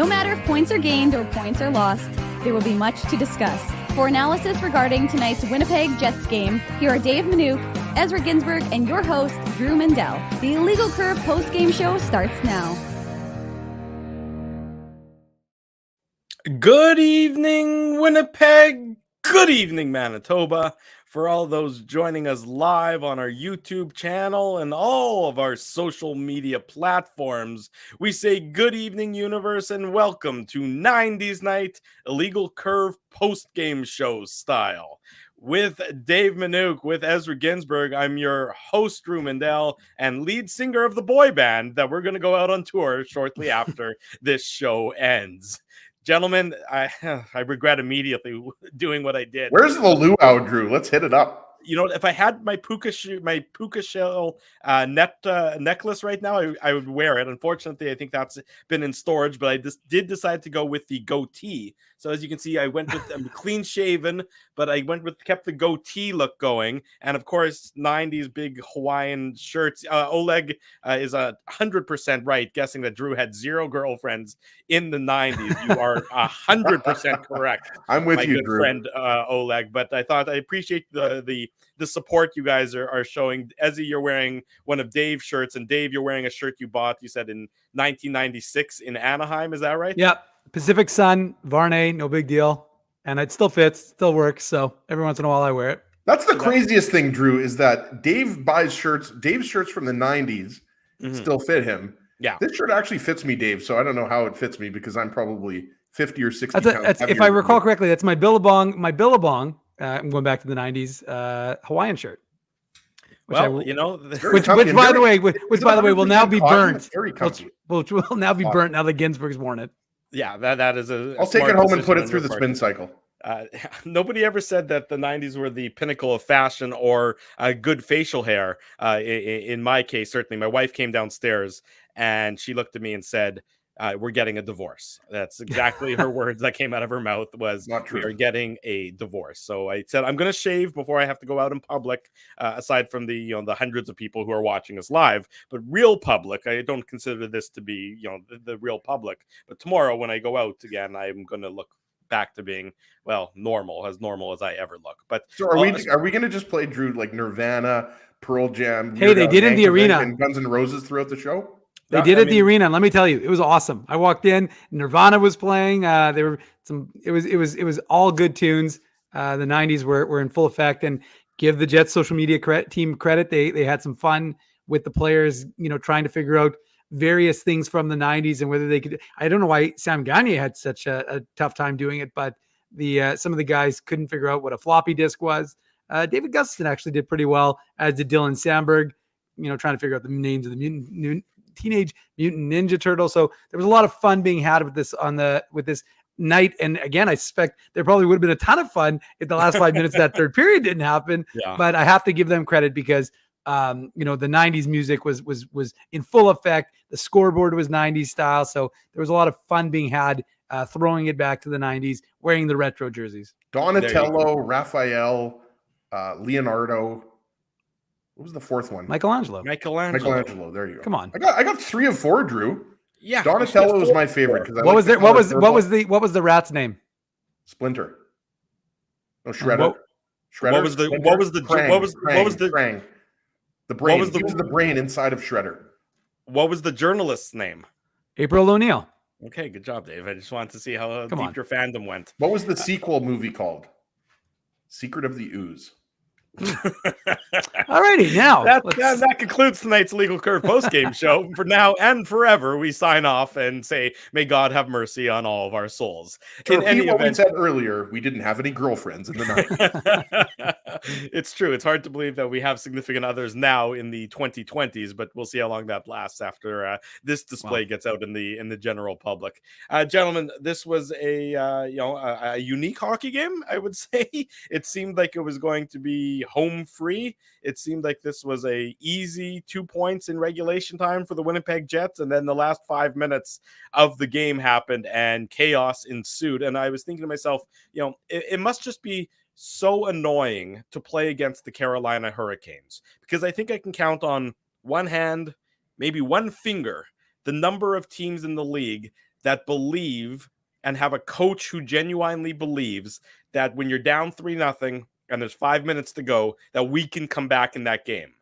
No matter if points are gained or points are lost, there will be much to discuss. For analysis regarding tonight's Winnipeg Jets game, here are Dave Manouk, Ezra Ginsburg, and your host, Drew Mandel. The Illegal Curve post-game show starts now. Good evening, Winnipeg. Good evening, Manitoba. For all those joining us live on our YouTube channel and all of our social media platforms, we say good evening, universe, and welcome to 90s Night Illegal Curve post-game show style. With Dave Manouk, with Ezra Ginsburg, I'm your host, Drew Mandel, and lead singer of the boy band that we're going to go out on tour shortly after this show ends. Gentlemen, I regret immediately doing what I did. Where's the luau, Drew? Let's hit it up. You know, if I had my puka shell necklace right now, I would wear it. Unfortunately, I think that's been in storage, but I did decide to go with the goatee. So as you can see, I went with clean shaven, but I kept the goatee look going. And of course, 90s big Hawaiian shirts. Oleg is 100% right, guessing that Drew had 0 girlfriends in the 90s. You are 100% correct. I'm with my you, good Drew. friend Oleg. But I thought I appreciate the support you guys are showing. Ezzy, you're wearing one of Dave's shirts, and Dave, you're wearing a shirt you bought, you said, in 1996 in Anaheim. Is that right? Yep. Pacific Sun, Varney, no big deal. And it still fits, still works. So every once in a while I wear it. That's the craziest thing, Drew, is that Dave buys shirts. Dave's shirts from the 90s still fit him. Yeah. This shirt actually fits me, Dave, so I don't know how it fits me because I'm probably 50 or 60 pounds. If I recall correctly, that's my Billabong, I'm going back to the 90s, Hawaiian shirt. Which by the way, will now be burnt. Which will now be burnt now that Ginsburg's worn it. Yeah, that is I'll take it home and put it through the spin cycle. Nobody ever said that the 90s were the pinnacle of fashion or good facial hair. In my case, certainly. My wife came downstairs and she looked at me and said, we're getting a divorce. That's exactly her words that came out of her mouth was, not true. We are getting a divorce. So I said, I'm going to shave before I have to go out in public, aside from the hundreds of people who are watching us live. But real public, I don't consider this to be, the real public. But tomorrow when I go out again, I'm going to look back to being, normal as I ever look. But so are we going to just play, Drew, like Nirvana, Pearl Jam? Hey, they did in the arena. And Guns N' Roses throughout the show? They did at the arena, and let me tell you, it was awesome. I walked in, Nirvana was playing. It was all good tunes. The 90s were in full effect, and give the Jets social media team credit. They had some fun with the players, trying to figure out various things from the 90s and whether they could. I don't know why Sam Gagner had such a tough time doing it, but some of the guys couldn't figure out what a floppy disk was. David Gustafson actually did pretty well, as did Dylan Sandberg, trying to figure out the names of the Teenage Mutant Ninja Turtle. So there was a lot of fun being had with this night. And again, I suspect there probably would have been a ton of fun if the last 5 minutes of that third period didn't happen. Yeah. But I have to give them credit because the 90s music was in full effect. The scoreboard was 90s style. So there was a lot of fun being had, throwing it back to the 90s, wearing the retro jerseys. Donatello, Raphael, Leonardo. What was the fourth one? Michelangelo. There you go. Come on. I got 3 of 4, Drew. Yeah. Donatello was my favorite. What was the rat's name? Splinter. No, Shredder. Shredder. What was the brain? He was the brain inside of Shredder. What was the journalist's name? April O'Neil. Okay, good job, Dave. I just wanted to see how deep your fandom went. What was the sequel movie called? Secret of the Ooze. Alrighty, now that concludes tonight's Legal Curve post-game show. For now and forever, we sign off and say, may God have mercy on all of our souls. To repeat what we said earlier, we didn't have any girlfriends in the 90s. It's true. It's hard to believe that we have significant others now in the 2020s, but we'll see how long that lasts after this display gets out in the general public. Gentlemen, this was a unique hockey game, I would say. It seemed like it was going to be home free. It seemed like this was a easy 2 points in regulation time for the Winnipeg Jets, and then the last 5 minutes of the game happened and chaos ensued. And I was thinking to myself, it must just be so annoying to play against the Carolina Hurricanes, because I think I can count on one hand, maybe one finger, the number of teams in the league that believe and have a coach who genuinely believes that when you're down 3-0 and there's 5 minutes to go, that we can come back in that game.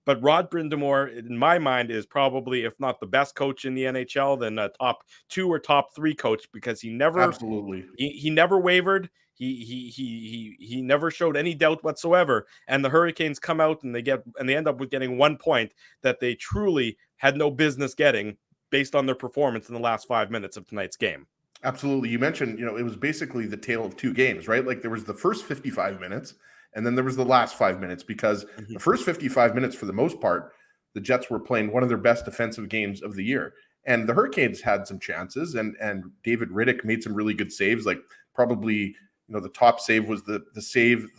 But Rod Brind'Amour, in my mind, is probably, if not the best coach in the NHL, then a top 2 or top 3 coach, because he never Absolutely. he never wavered. He never showed any doubt whatsoever. And the Hurricanes come out and they end up with getting 1 point that they truly had no business getting based on their performance in the last 5 minutes of tonight's game. Absolutely. You mentioned, it was basically the tale of two games, right? Like there was the first 55 minutes and then there was the last 5 minutes, because the first 55 minutes, for the most part, the Jets were playing one of their best defensive games of the year. And the Hurricanes had some chances, and David Riddick made some really good saves. Like probably, the top save was the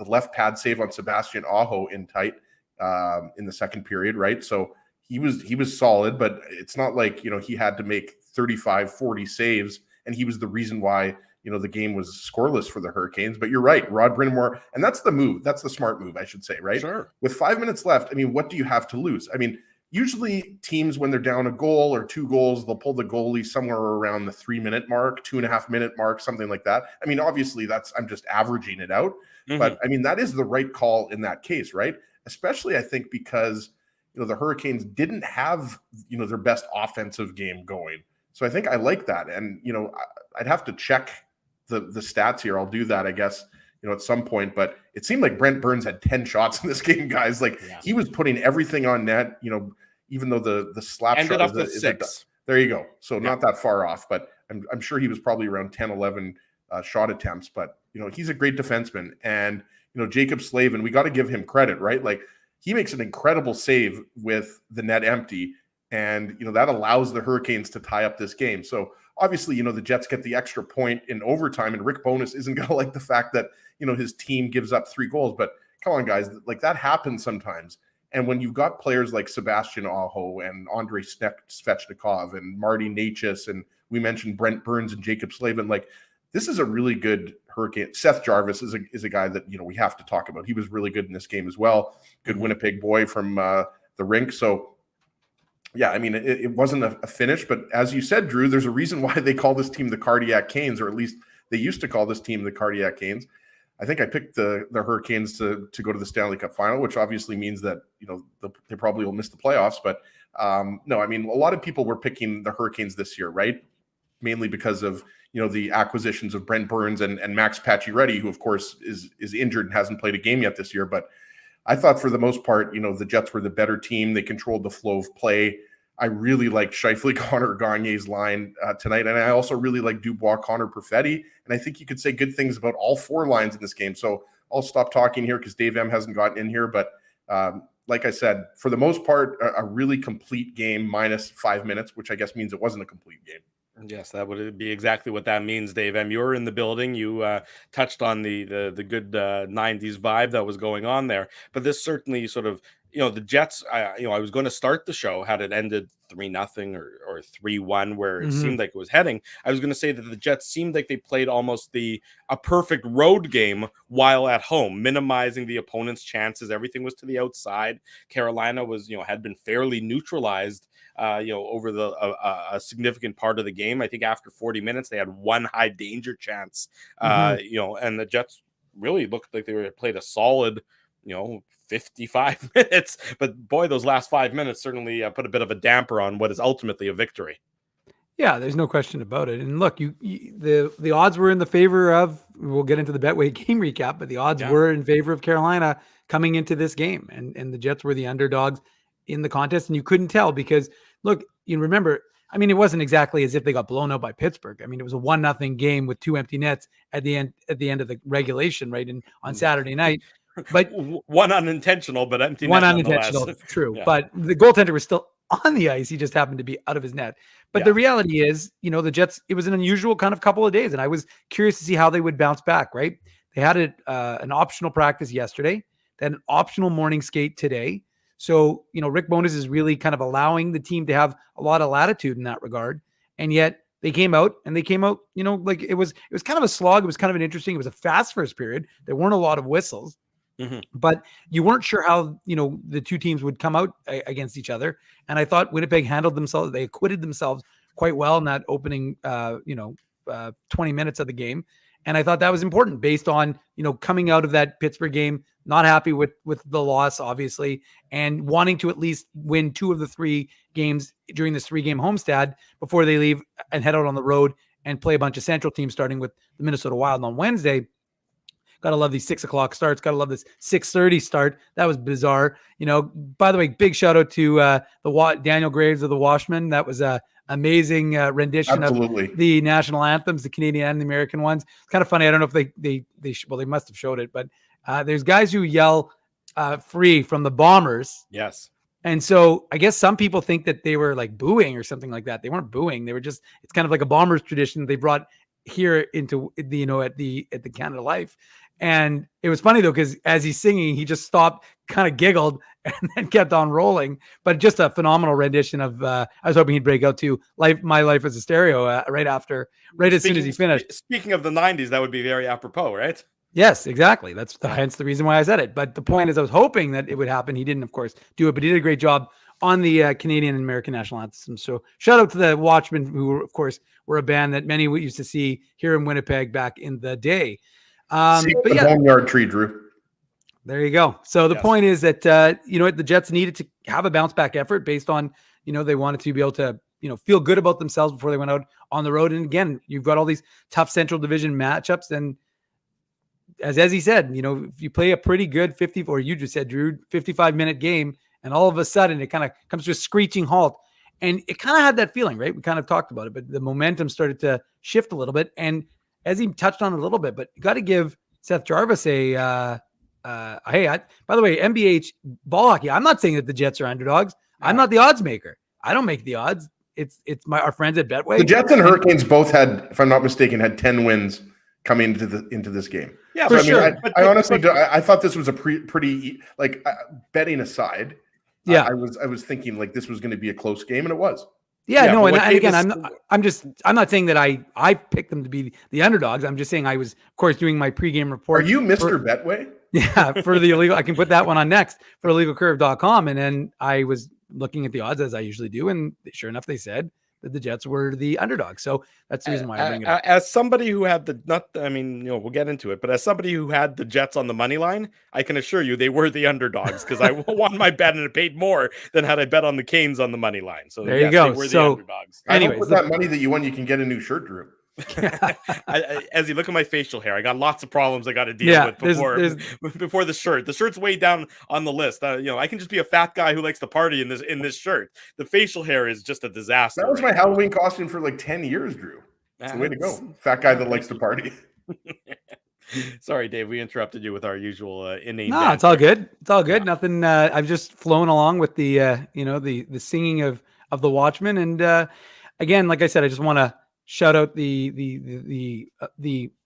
left pad save on Sebastian Aho in tight in the second period, right? So he was solid, but it's not like, he had to make 35, 40 saves, and he was the reason why, the game was scoreless for the Hurricanes. But you're right, Rod Brind'Amour, and that's the move. That's the smart move, I should say, right? Sure. With 5 minutes left, what do you have to lose? Usually teams, when they're down a goal or 2 goals, they'll pull the goalie somewhere around the 3-minute mark, 2.5-minute mark, something like that. Obviously I'm just averaging it out, but that is the right call in that case, right? Especially I think because, the Hurricanes didn't have, their best offensive game going. So I think I like that. And, I'd have to check the stats here. I'll do that, I guess, at some point, but it seemed like Brent Burns had 10 shots in this game, guys. Like he was putting everything on net, even though the slap ended shot up with 6. There you go. So not that far off, but I'm sure he was probably around 10, 11 shot attempts, but he's a great defenseman. And, Jacob Slavin, we got to give him credit, right? Like he makes an incredible save with the net empty, and, that allows the Hurricanes to tie up this game. So obviously, the Jets get the extra point in overtime, and Rick Bowness isn't going to like the fact that, his team gives up 3 goals. But come on, guys, like that happens sometimes. And when you've got players like Sebastian Aho and Andrei Svechnikov and Marty Necas, and we mentioned Brent Burns and Jacob Slavin, like this is a really good Hurricane. Seth Jarvis is a guy that, we have to talk about. He was really good in this game as well. Good Winnipeg boy from the rink. So, yeah, it wasn't a finish, but as you said, Drew, there's a reason why they call this team the Cardiac Canes, or at least they used to call this team the Cardiac Canes. I think I picked the Hurricanes to go to the Stanley Cup final, which obviously means that, they probably will miss the playoffs. But no, a lot of people were picking the Hurricanes this year, right? Mainly because of, the acquisitions of Brent Burns and Max Pacioretty, who of course is injured and hasn't played a game yet this year. But I thought for the most part, the Jets were the better team. They controlled the flow of play. I really like Scheifele, Connor, Gagne's line tonight. And I also really like Dubois, Connor, Perfetti. And I think you could say good things about all 4 lines in this game. So I'll stop talking here because Dave M hasn't gotten in here. But like I said, for the most part, a really complete game minus 5 minutes, which I guess means it wasn't a complete game. Yes, that would be exactly what that means, Dave M. You were in the building. You touched on the good 90s vibe that was going on there. But this certainly sort of, the Jets, I was going to start the show had it ended 3-0 or 3-1, where it seemed like it was heading. I was going to say that the Jets seemed like they played almost a perfect road game while at home, minimizing the opponent's chances. Everything was to the outside. Carolina was, had been fairly neutralized, over a significant part of the game. I think after 40 minutes, they had 1 high danger chance, and the Jets really looked like they played a solid, 55 minutes. But boy, those last 5 minutes certainly put a bit of a damper on what is ultimately a victory. Yeah, there's no question about it. And look, the odds were in the favor of, we'll get into the Betway game recap, but the odds were in favor of Carolina coming into this game. And the Jets were the underdogs in the contest. And you couldn't tell because, look, you remember, it wasn't exactly as if they got blown out by Pittsburgh. It was a 1-0 game with 2 empty nets at the end of the regulation, right? And on Saturday night. But one unintentional, but empty. One unintentional, true. Yeah. But the goaltender was still on the ice. He just happened to be out of his net. But the reality is, the Jets, it was an unusual kind of couple of days. And I was curious to see how they would bounce back, right? They had an optional practice yesterday, then an optional morning skate today. So, Rick Bowness is really kind of allowing the team to have a lot of latitude in that regard. And yet they came out, like it was kind of a slog. It was kind of it was a fast first period. There weren't a lot of whistles. But you weren't sure how, the two teams would come out against each other. And I thought Winnipeg handled themselves. They acquitted themselves quite well in that opening, 20 minutes of the game. And I thought that was important based on, coming out of that Pittsburgh game, not happy with the loss, obviously, and wanting to at least win 2 of the 3 games during this 3-game homestand before they leave and head out on the road and play a bunch of Central teams, starting with the Minnesota Wild on Wednesday. Gotta love these 6:00 starts. Gotta love this 6:30 start. That was bizarre. By the way, big shout out to Daniel Graves of the Watchmen. That was a amazing rendition Absolutely. of the national anthems, the Canadian and the American ones. It's kind of funny. I don't know if they must have showed it, but there's guys who yell free from the Bombers. Yes. And so I guess some people think that they were like booing or something like that. They weren't booing. They were just, it's kind of like a Bombers tradition they brought here into at the Canada Life. And it was funny though, because as he's singing, he just stopped, kind of giggled, and then kept on rolling. But just a phenomenal rendition of. I was hoping he'd break out to "My Life as a Stereo" as soon as he finished. Speaking of the '90s, that would be very apropos, right? Yes, exactly. That's hence the reason why I said it. But the point is, I was hoping that it would happen. He didn't, of course, do it, but he did a great job on the Canadian and American national anthems. So shout out to the Watchmen, who, of course, were a band that many used to see here in Winnipeg back in the day. But yeah, Boneyard Tree, Drew. There you go. So the point is that the Jets needed to have a bounce back effort based on they wanted to be able to feel good about themselves before they went out on the road. And again, you've got all these tough Central Division matchups, and as he said, if you play a pretty good 50, or you just said, Drew, 55-minute game, and all of a sudden it kind of comes to a screeching halt, and it kind of had that feeling, right? We kind of talked about it, but the momentum started to shift a little bit, and as he touched on it a little bit, but you got to give Seth Jarvis a by the way, NBA ball hockey. I'm not saying that the Jets are underdogs. Yeah. I'm not the odds maker. I don't make the odds. It's our friends at Betway. The Jets and Hurricanes both had, if I'm not mistaken, had 10 wins coming into this game. Yeah, so, for sure. I honestly, I thought this was a pretty betting aside. Yeah, I was thinking like this was going to be a close game, and it was. Yeah, no, and again, I'm not saying that I picked them to be the underdogs. I'm just saying I was, of course, doing my pregame report. Are you Mr. Betway? Yeah, for the illegal. I can put that one on next for illegalcurve.com, and then I was looking at the odds as I usually do, and sure enough, they said that the Jets were the underdog. So that's the reason why I bring it up. As somebody who had we'll get into it, but as somebody who had the Jets on the money line, I can assure you they were the underdogs because I won my bet and it paid more than had I bet on the Canes on the money line. So there you go. They were the underdogs. Anyways, with that money that you won, you can get a new shirt, Drew. As you look at my facial hair, I got lots of problems I got to deal with before the shirt. The shirt's way down on the list. I can just be a fat guy who likes to party in this shirt. The facial hair is just a disaster. That was my Halloween costume for like 10 years, Drew. It's the way to go. Fat guy that likes to party. Sorry, Dave, we interrupted you with our usual inane. No, it's all good. It's all good. Nothing. I've just flown along with the the singing of the Watchmen, and again, like I said, I just want to shout out the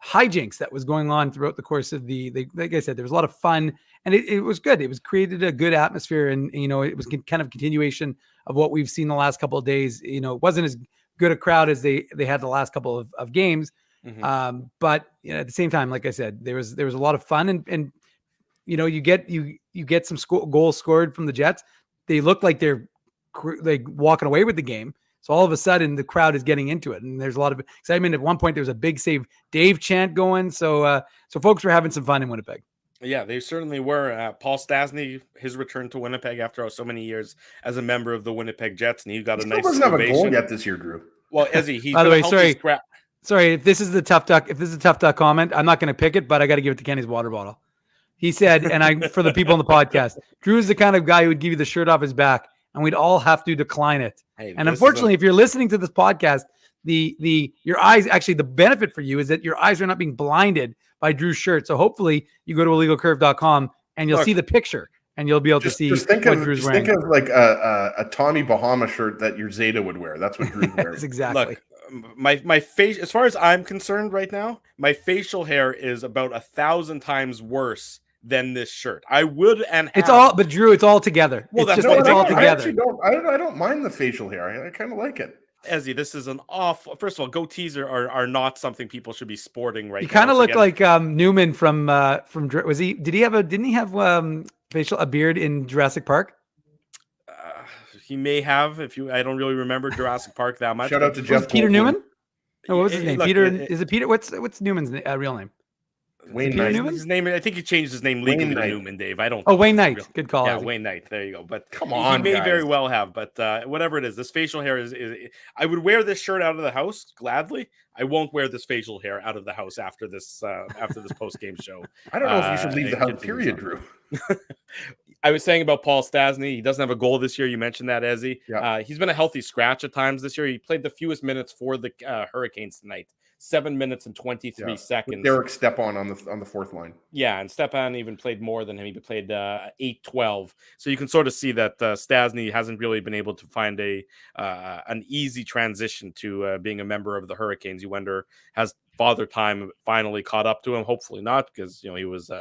hijinks that was going on throughout the course of like I said, there was a lot of fun, and it was good. It was created a good atmosphere, and it was kind of a continuation of what we've seen the last couple of days. It wasn't as good a crowd as they had the last couple of games. Mm-hmm. But at the same time, like I said, there was a lot of fun, and you get some goals scored from the Jets. They look like they're like walking away with the game. So all of a sudden the crowd is getting into it, and there's a lot of excitement. At one point there was a big save Dave chant going. So folks were having some fun in Winnipeg. Yeah, they certainly were. Paul Stastny, his return to Winnipeg after so many years as a member of the Winnipeg Jets, and he got a nice doesn't have a goal yet this year, Drew. Well, he's by the way, sorry. If this is a tough duck comment, I'm not going to pick it, but I got to give it to Kenny's water bottle. He said, and for the people on the podcast, Drew is the kind of guy who would give you the shirt off his back, and we'd all have to decline it. Hey, and unfortunately, if you're listening to this podcast, your eyes, actually the benefit for you is that your eyes are not being blinded by Drew's shirt. So hopefully you go to illegalcurve.com and you'll see the picture, and you'll be able to see what Drew's wearing. Think of like a Tommy Bahama shirt that your Zeta would wear. That's what Drew's wearing. That's exactly. Look, my face, as far as I'm concerned right now, my facial hair is about 1,000 times worse than this shirt. I would but Drew, it's all together. Well, it's all together. I actually don't mind the facial hair. I kind of like it. Ezzy, this is an awful. First of all, goatees are not something people should be sporting right now. You kind of look like Newman from was he? Didn't he have a beard in Jurassic Park? He may have. I don't really remember Jurassic Park that much. Shout out to Was Jeff it Peter Goldblum. Newman? Oh, what was his name? Look, Peter? Is it Peter? What's Newman's real name? Wayne Peter Knight. Newman? His name. I think he changed his name legally Wayne to Knight. Newman, Dave. I don't. Oh, think Wayne it's Knight. real. Good call. Yeah, Ozzy. Wayne Knight. There you go. But Come he on, may guys. very well have. But whatever it is, this facial hair is. I would wear this shirt out of the house gladly. I won't wear this facial hair out of the house after this post game show. I don't know if you should leave the house, continues period, on. Drew. I was saying about Paul Stastny. He doesn't have a goal this year. You mentioned that, Ezzy. Yeah. He's been a healthy scratch at times this year. He played the fewest minutes for the Hurricanes tonight. 7 minutes and 23 seconds. Derek Stepan on the fourth line. Yeah, and Stepan even played more than him. He played 8-12. So you can sort of see that Stastny hasn't really been able to find an easy transition to being a member of the Hurricanes. You wonder, has Father Time finally caught up to him? Hopefully not, because he was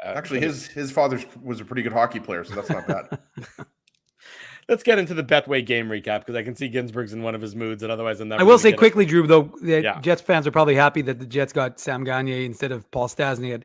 Actually, his father was a pretty good hockey player, so that's not bad. Let's get into the Betway game recap, because I can see Ginsburg's in one of his moods, and otherwise I'm not. I will say quickly, Drew, though, the Yeah. Jets fans are probably happy that the Jets got Sam Gagner instead of Paul Stastny.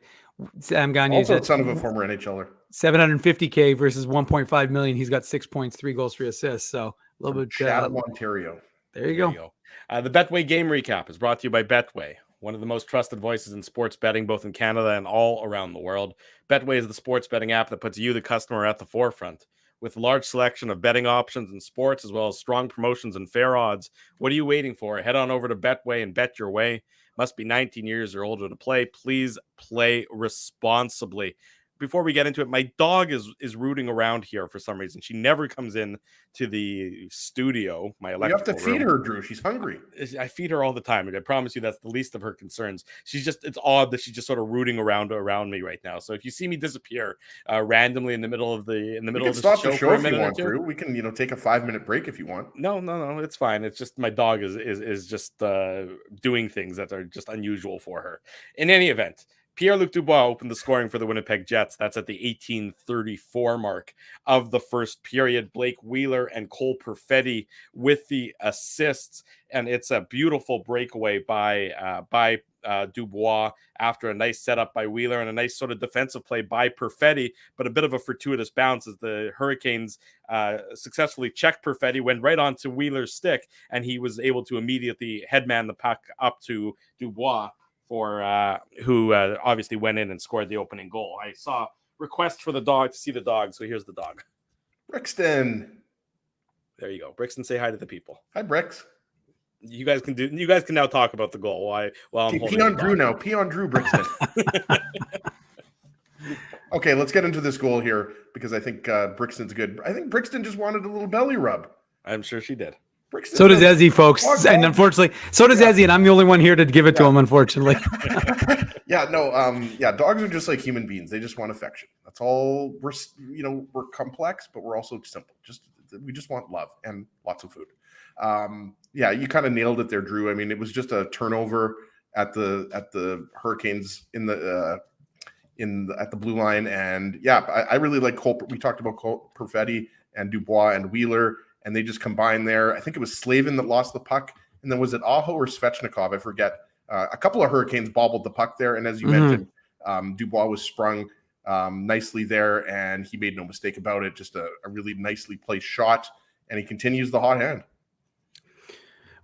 Sam Gagner's Also, at son of a former NHLer. $750K versus $1.5 million. He's got 6 points, 3 goals, 3 assists. So a little bit. Chatham, Ontario. There you go. The Betway game recap is brought to you by Betway, one of the most trusted voices in sports betting, both in Canada and all around the world. Betway is the sports betting app that puts you, the customer, at the forefront. With a large selection of betting options in sports, as well as strong promotions and fair odds, what are you waiting for? Head on over to Betway and bet your way. Must be 19 years or older to play. Please play responsibly. Before we get into it, my dog is rooting around here for some reason. She never comes in to the studio. My You have to electrical feed room. her, Drew. She's hungry. I feed her all the time, and I promise you that's the least of her concerns. It's odd that she's just sort of rooting around me right now. So if you see me disappear randomly in the middle of the We can show stop the for show a if you minute or want, two. Drew. We can take a 5-minute break if you want. No, it's fine. It's just my dog is just doing things that are just unusual for her. In any event, Pierre-Luc Dubois opened the scoring for the Winnipeg Jets. That's at the 18:34 mark of the first period. Blake Wheeler and Cole Perfetti with the assists, and it's a beautiful breakaway by Dubois after a nice setup by Wheeler and a nice sort of defensive play by Perfetti, but a bit of a fortuitous bounce as the Hurricanes successfully checked Perfetti, went right onto Wheeler's stick, and he was able to immediately headman the puck up to Dubois, who obviously went in and scored the opening goal. I saw request for the dog to see the dog, so here's the dog. Brixton. There you go. Brixton, say hi to the people. Hi, Brix. You guys can now talk about the goal while I'm holding Pee on the Drew dog. now. Pee on Drew, Brixton. Okay, let's get into this goal here because I think Brixton's good. I think Brixton just wanted a little belly rub. I'm sure she did. Brixton So does Ezzy, folks. Dog, And dog. unfortunately, so does Ezzy. And I'm the only one here to give it to him, unfortunately. Dogs are just like human beings. They just want affection. That's all. We're complex, but we're also simple. We just want love and lots of food. You kind of nailed it there, Drew. I mean, it was just a turnover at the Hurricanes at the blue line, and I really like Cole. We talked about Cole Perfetti and Dubois and Wheeler, and they just combined there. I think it was Slavin that lost the puck, and then was it Aho or Svechnikov? I forget. A couple of Hurricanes bobbled the puck there, and as you mentioned, Dubois was sprung nicely there, and he made no mistake about it. Just a really nicely placed shot, and he continues the hot hand.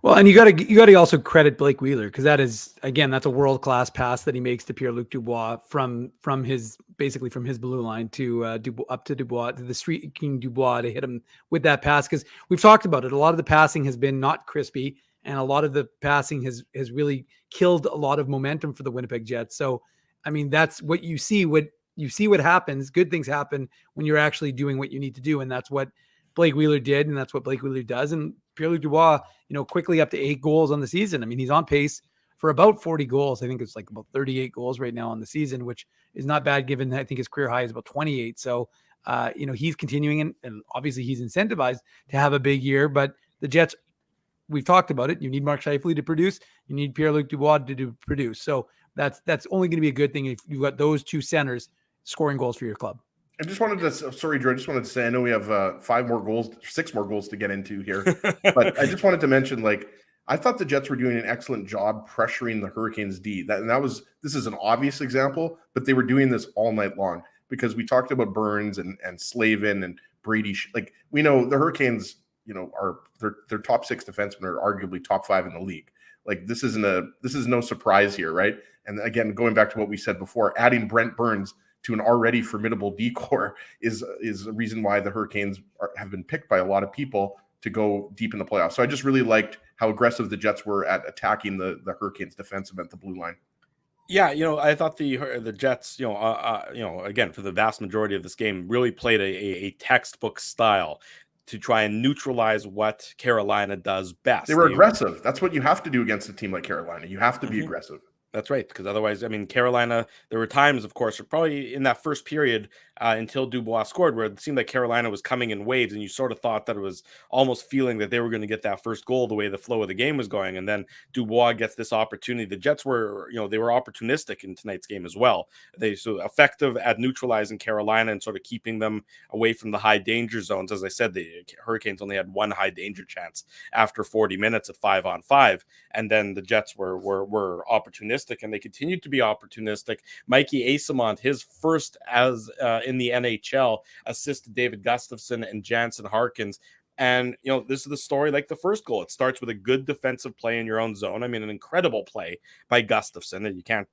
Well, and you got to also credit Blake Wheeler, because that's a world-class pass that he makes to Pierre-Luc Dubois from his blue line to up to Dubois, to the streaking Dubois, to hit him with that pass. Because we've talked about it, a lot of the passing has been not crispy, and a lot of the passing has really killed a lot of momentum for the Winnipeg Jets. So, I mean, that's what you see. What happens. Good things happen when you're actually doing what you need to do, and that's what Blake Wheeler did, and that's what Blake Wheeler does. And Pierre-Luc Dubois, quickly up to 8 goals on the season. I mean, he's on pace for about 40 goals. I think it's like about 38 goals right now on the season, which is not bad given I think his career high is about 28. So, he's continuing, and obviously he's incentivized to have a big year. But the Jets, we've talked about it. You need Mark Scheifele to produce. You need Pierre-Luc Dubois to produce. So that's only going to be a good thing if you've got those two centers scoring goals for your club. I just wanted to, sorry, Drew, I just wanted to say, I know we have 6 more goals to get into here, but I just wanted to mention, I thought the Jets were doing an excellent job pressuring the Hurricanes D. This is an obvious example, but they were doing this all night long because we talked about Burns and Slavin and Brady. We know the Hurricanes are their top 6 defensemen are arguably top 5 in the league. Like this is no surprise here, right? And again, going back to what we said before, adding Brent Burns to an already formidable decor is a reason why the Hurricanes have been picked by a lot of people to go deep in the playoffs. So I just really liked how aggressive the Jets were at attacking the Hurricanes defensive at the blue line. Yeah, I thought the Jets, again, for the vast majority of this game, really played a textbook style to try and neutralize what Carolina does best. They were aggressive. That's what you have to do against a team like Carolina. You have to be aggressive. That's right, because otherwise, I mean, Carolina, there were times, of course, probably in that first period until Dubois scored, where it seemed like Carolina was coming in waves, and you sort of thought that it was almost feeling that they were going to get that first goal the way the flow of the game was going, and then Dubois gets this opportunity. The Jets were, they were opportunistic in tonight's game as well. They so effective at neutralizing Carolina and sort of keeping them away from the high danger zones. As I said, the Hurricanes only had one high danger chance after 40 minutes at 5-on-5, and then the Jets were opportunistic, and they continued to be opportunistic. Mikey Eyssimont, his first as in the NHL, assisted David Gustafsson and Jansen Harkins. And, this is the story like the first goal. It starts with a good defensive play in your own zone. I mean, an incredible play by Gustafsson. And you can't,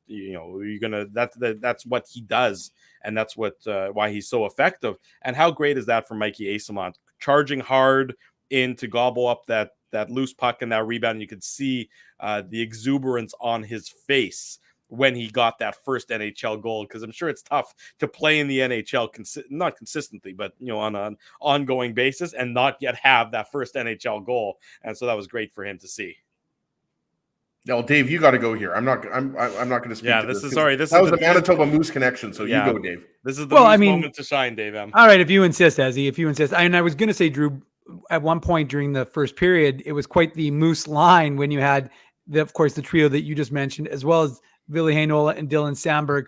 that's what he does. And that's why he's so effective. And how great is that for Mikey Eyssimont? Charging hard in to gobble up that loose puck and that rebound. You could see the exuberance on his face when he got that first NHL goal, because I'm sure it's tough to play in the NHL, not consistently, but on an ongoing basis, and not yet have that first NHL goal. And so that was great for him to see. Now, Dave, you got to go here. I'm not going to speak. Yeah, to this this. is sorry. That was the Manitoba Moose connection. So you go, Dave. This is the moment to shine, Dave M. All right, if you insist, Ezzy. If you insist, I was going to say, Drew, at one point during the first period, it was quite the Moose line when you had of course, the trio that you just mentioned, as well as Ville Heinola and Dylan Samberg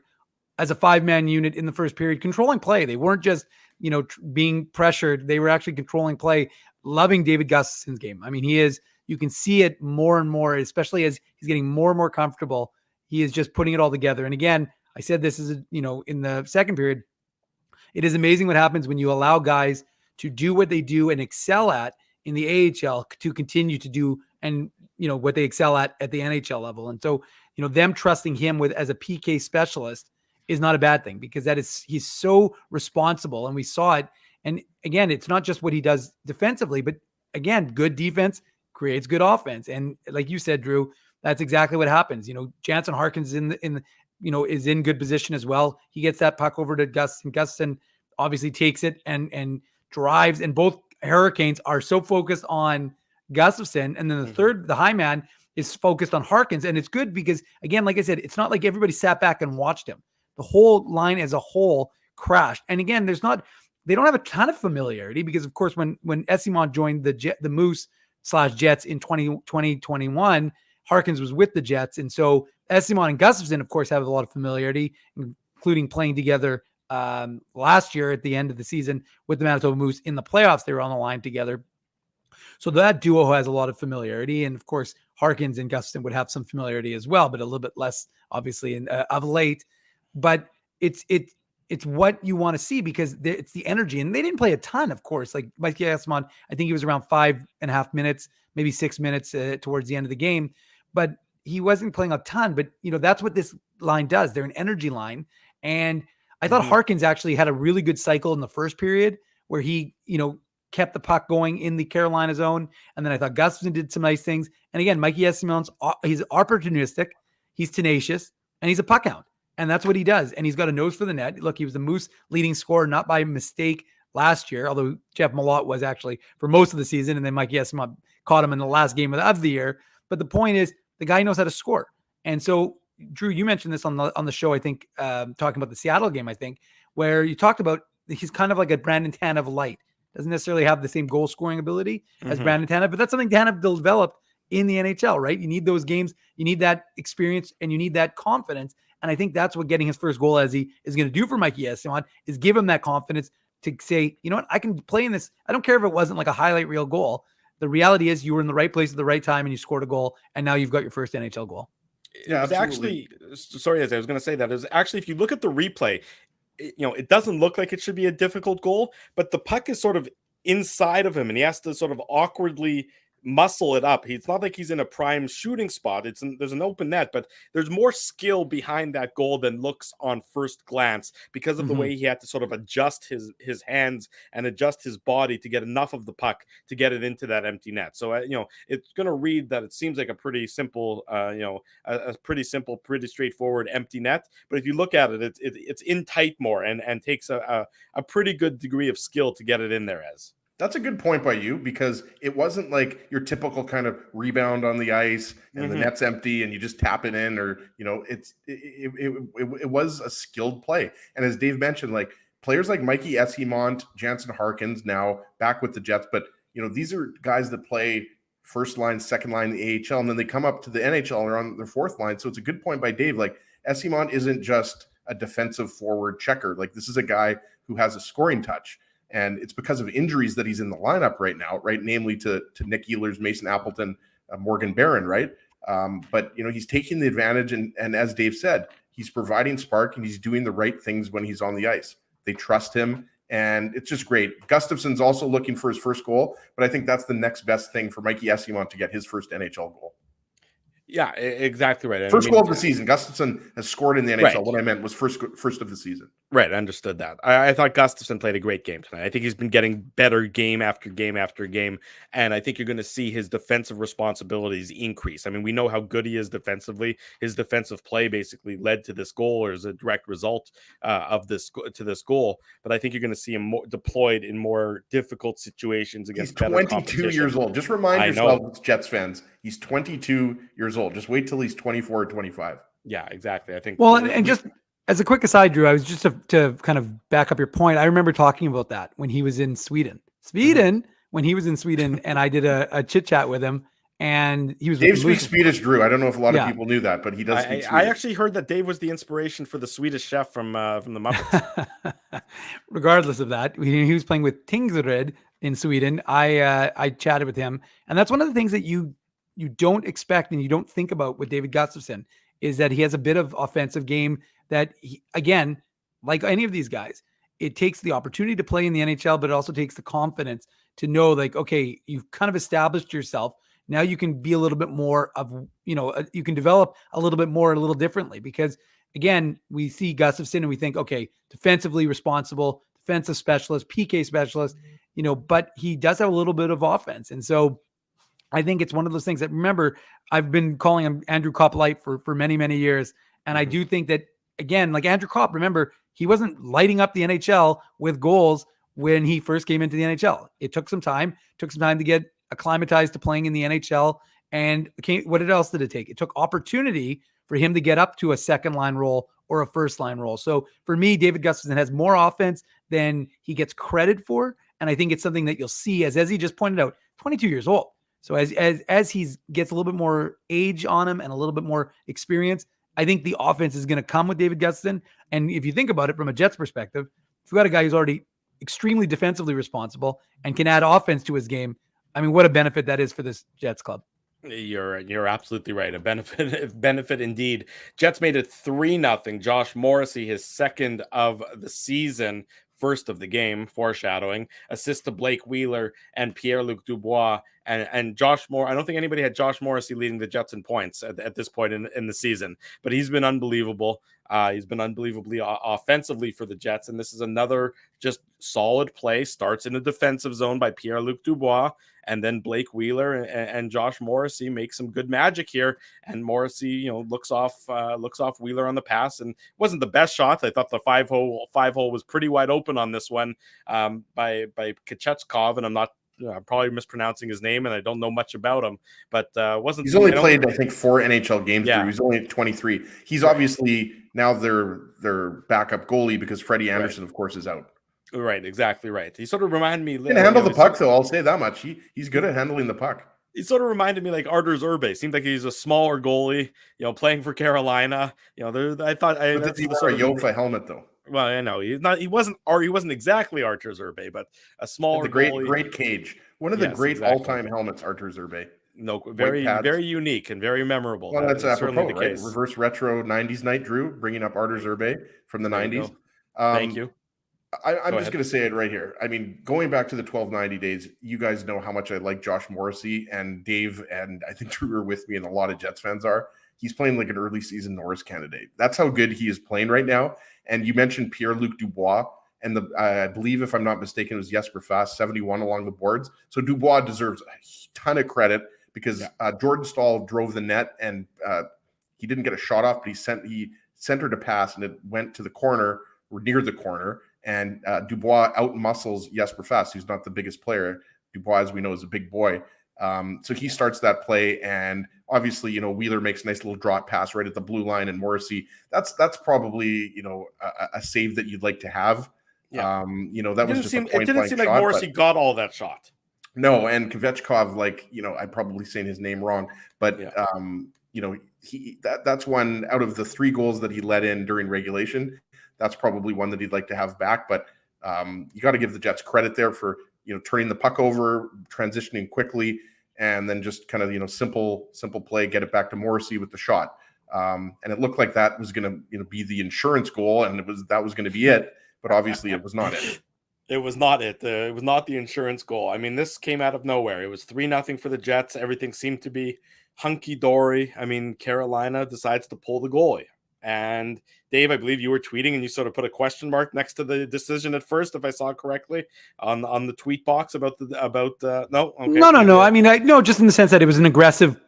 as a 5-man unit in the first period, controlling play. They weren't just, being pressured. They were actually controlling play, loving David Gustafsson's game. I mean, you can see it more and more, especially as he's getting more and more comfortable. He is just putting it all together. And again, I said this is, in the second period, it is amazing what happens when you allow guys to do what they do and excel at in the AHL to continue to do and what they excel at the NHL level. And so, them trusting him as a PK specialist is not a bad thing, because he's so responsible, and we saw it. And again, it's not just what he does defensively, but again, good defense creates good offense. And like you said, Drew, that's exactly what happens. Jansen Harkins is in good position as well. He gets that puck over to Gus, and Gustin obviously takes it and drives. And both Hurricanes are so focused on Gustafsson, and then the high man is focused on Harkins. And it's good because, again, like I said, it's not like everybody sat back and watched him. The whole line as a whole crashed. And again, they don't have a ton of familiarity, because of course, when Eyssimont joined the Moose/Jets in 2021, Harkins was with the Jets. And so Eyssimont and Gustafsson, of course, have a lot of familiarity, including playing together last year at the end of the season with the Manitoba Moose in the playoffs. They were on the line together. So that duo has a lot of familiarity. And of course, Harkins and Gustafsson would have some familiarity as well, but a little bit less, obviously, of late. But it's what you want to see, because it's the energy. And they didn't play a ton, of course. Like Mikey Eyssimont, I think he was around 5.5 minutes, maybe 6 minutes towards the end of the game. But he wasn't playing a ton. But, that's what this line does. They're an energy line. And I thought Harkins actually had a really good cycle in the first period where he, kept the puck going in the Carolina zone. And then I thought Gustafsson did some nice things. And again, Mikey Eyssimont, he's opportunistic, he's tenacious, and he's a puck hound. And that's what he does. And he's got a nose for the net. Look, he was the Moose leading scorer, not by mistake last year, although Jeff Malott was actually for most of the season. And then Mikey Eyssimont caught him in the last game of the year. But the point is, the guy knows how to score. And so, Drew, you mentioned this on the show, I think, talking about the Seattle game, I think, where you talked about he's kind of like a Brandon Tanev light. Doesn't necessarily have the same goal scoring ability as Brandon Tanev, but that's something Tanev developed in the NHL, right? You need those games, you need that experience, and you need that confidence. And I think that's what getting his first goal, as he is going to do for Mikey Eyssimont, is give him that confidence to say, you know what, I can play in this. I don't care if it wasn't like a highlight reel goal. The reality is you were in the right place at the right time and you scored a goal, and now you've got your first NHL goal. Yeah, actually, sorry, as I was going to say that, is actually, if you look at the replay, it doesn't look like it should be a difficult goal, but the puck is sort of inside of him, and he has to sort of awkwardly muscle it up. It's not like he's in a prime shooting spot. There's an open net, but there's more skill behind that goal than looks on first glance because of the way he had to sort of adjust his hands and adjust his body to get enough of the puck to get it into that empty net. So it's going to read that it seems like a pretty simple, a pretty simple, pretty straightforward empty net. But if you look at it, it's in tight more and takes a pretty good degree of skill to get it in there. As That's a good point by you, because it wasn't like your typical kind of rebound on the ice and the net's empty and you just tap it in, or it was a skilled play. And as Dave mentioned, like players like Mikey Eyssimont, Jansen Harkins now back with the Jets, but these are guys that play first line, second line, the AHL, and then they come up to the NHL and are on their fourth line. So it's a good point by Dave. Like Eyssimont isn't just a defensive forward checker. Like this is a guy who has a scoring touch. And it's because of injuries that he's in the lineup right now, right? Namely to Nick Ehlers, Mason Appleton, Morgan Barron, right? But he's taking the advantage, and as Dave said, he's providing spark and he's doing the right things when he's on the ice. They trust him, and it's just great. Gustafson's also looking for his first goal, but I think that's the next best thing for Mikey Eyssimont to get his first NHL goal. Yeah, exactly right. First goal of the season. Gustafson has scored in the NHL. Right. What I meant was first of the season. Right, I understood that. I thought Gustafson played a great game tonight. I think he's been getting better game after game after game, and I think you're going to see his defensive responsibilities increase. I mean, we know how good he is defensively. His defensive play basically led to this goal, or is a direct result of this goal. But I think you're going to see him more deployed in more difficult situations against. He's 22 years old. Just remind yourselves, Jets fans, he's 22 years old. Just wait till he's 24 or 25. Yeah, exactly. I think. Well, and just as a quick aside, Drew, I was just to kind of back up your point. I remember talking about that when he was in Sweden. When he was in Sweden, and I did a chit chat with him, and he was. Dave speaks Swedish, Drew. I don't know if a lot of people knew that, but he does speak Swedish. I actually heard that Dave was the inspiration for the Swedish chef from the Muppets. Regardless of that, he was playing with Tingsryd in Sweden. I chatted with him, and that's one of the things that you don't expect and you don't think about with David Gustafsson is that he has a bit of offensive game that, again, like any of these guys, it takes the opportunity to play in the NHL, but it also takes the confidence to know, like, okay, you've kind of established yourself. Now you can be a little bit more of, you can develop a little bit more, a little differently, because again, we see Gustafsson and we think, okay, defensively responsible, defensive specialist, PK specialist, but he does have a little bit of offense. And so I think it's one of those things that, remember, I've been calling him Andrew Kopp light for many, many years. And I do think that, again, like Andrew Kopp, remember, he wasn't lighting up the NHL with goals when he first came into the NHL. It took some time to get acclimatized to playing in the NHL. And what else did it take? It took opportunity for him to get up to a second line role or a first line role. So for me, David Gustafsson has more offense than he gets credit for. And I think it's something that you'll see as he just pointed out, 22 years old. So as he gets a little bit more age on him and a little bit more experience, I think the offense is going to come with David Gustafsson. And if you think about it from a Jets perspective, if you've got a guy who's already extremely defensively responsible and can add offense to his game, I mean, what a benefit that is for this Jets club. You're absolutely right. A benefit indeed. Jets made it 3-0. Josh Morrissey, his second of the season, first of the game, foreshadowing, assist to Blake Wheeler and Pierre-Luc Dubois. And Josh Moore, I don't think anybody had Josh Morrissey leading the Jets in points at this point in the season, but he's been unbelievable. He's been unbelievably offensively for the Jets, and this is another just solid play. Starts in the defensive zone by Pierre-Luc Dubois, and then Blake Wheeler and Josh Morrissey make some good magic here. And Morrissey, looks off Wheeler on the pass, and it wasn't the best shot. I thought the five hole was pretty wide open on this one by Kachechkov, and I'm not. I'm probably mispronouncing his name, and I don't know much about him, but wasn't. He's only played, I think, 4 NHL games. Yeah. He's only 23. He's obviously now their backup goalie because Freddie Anderson, of course, is out. Right, exactly right. He sort of reminded me. He can handle the puck, though. I'll say that much. He's good at handling the puck. He sort of reminded me like Artur Zerbe. Seemed like he's a smaller goalie, playing for Carolina. I thought that's he wore a Jofa helmet, though. Well, I know he's not. He wasn't exactly Artur Zerbe, but a smaller great cage. One of the great all-time helmets, Artur Zerbe. No, very unique and very memorable. Well, that's apropos, the case. Reverse retro 90s night, Drew, bringing up Artur Zerbe from the 90s. Thank you. I'm just going to say it right here. I mean, going back to the 1290 days, you guys know how much I like Josh Morrissey, and Dave, and I think Drew are with me, and a lot of Jets fans are. He's playing like an early season Norris candidate. That's how good he is playing right now. And you mentioned Pierre-Luc Dubois, and I believe, if I'm not mistaken, it was Jesper Fast, 71 along the boards. So Dubois deserves a ton of credit because Jordan Staal drove the net, and he didn't get a shot off, but he centered a pass, and it went to the corner or near the corner. And Dubois out-muscles Jesper Fast, who's not the biggest player. Dubois, as we know, is a big boy. So he starts that play, and obviously, Wheeler makes a nice little drop pass right at the blue line, and Morrissey, that's probably, a save that you'd like to have. Yeah. That was just it didn't seem like Morrissey got all that shot. No, and Kvechkov, I'm probably saying his name wrong, but that's one out of the 3 goals that he let in during regulation. That's probably one that he'd like to have back, but you got to give the Jets credit there for turning the puck over, transitioning quickly, and then just kind of simple play, get it back to Morrissey with the shot. And it looked like that was going to be the insurance goal, and that was going to be it. But obviously, it was not it. It was not it. It was not the insurance goal. I mean, this came out of nowhere. It was 3-0 for the Jets. Everything seemed to be hunky-dory. I mean, Carolina decides to pull the goalie. And Dave, I believe you were tweeting and you sort of put a question mark next to the decision at first, if I saw it correctly, on the tweet box about no. Okay. No. I mean, no, just in the sense that it was an aggressive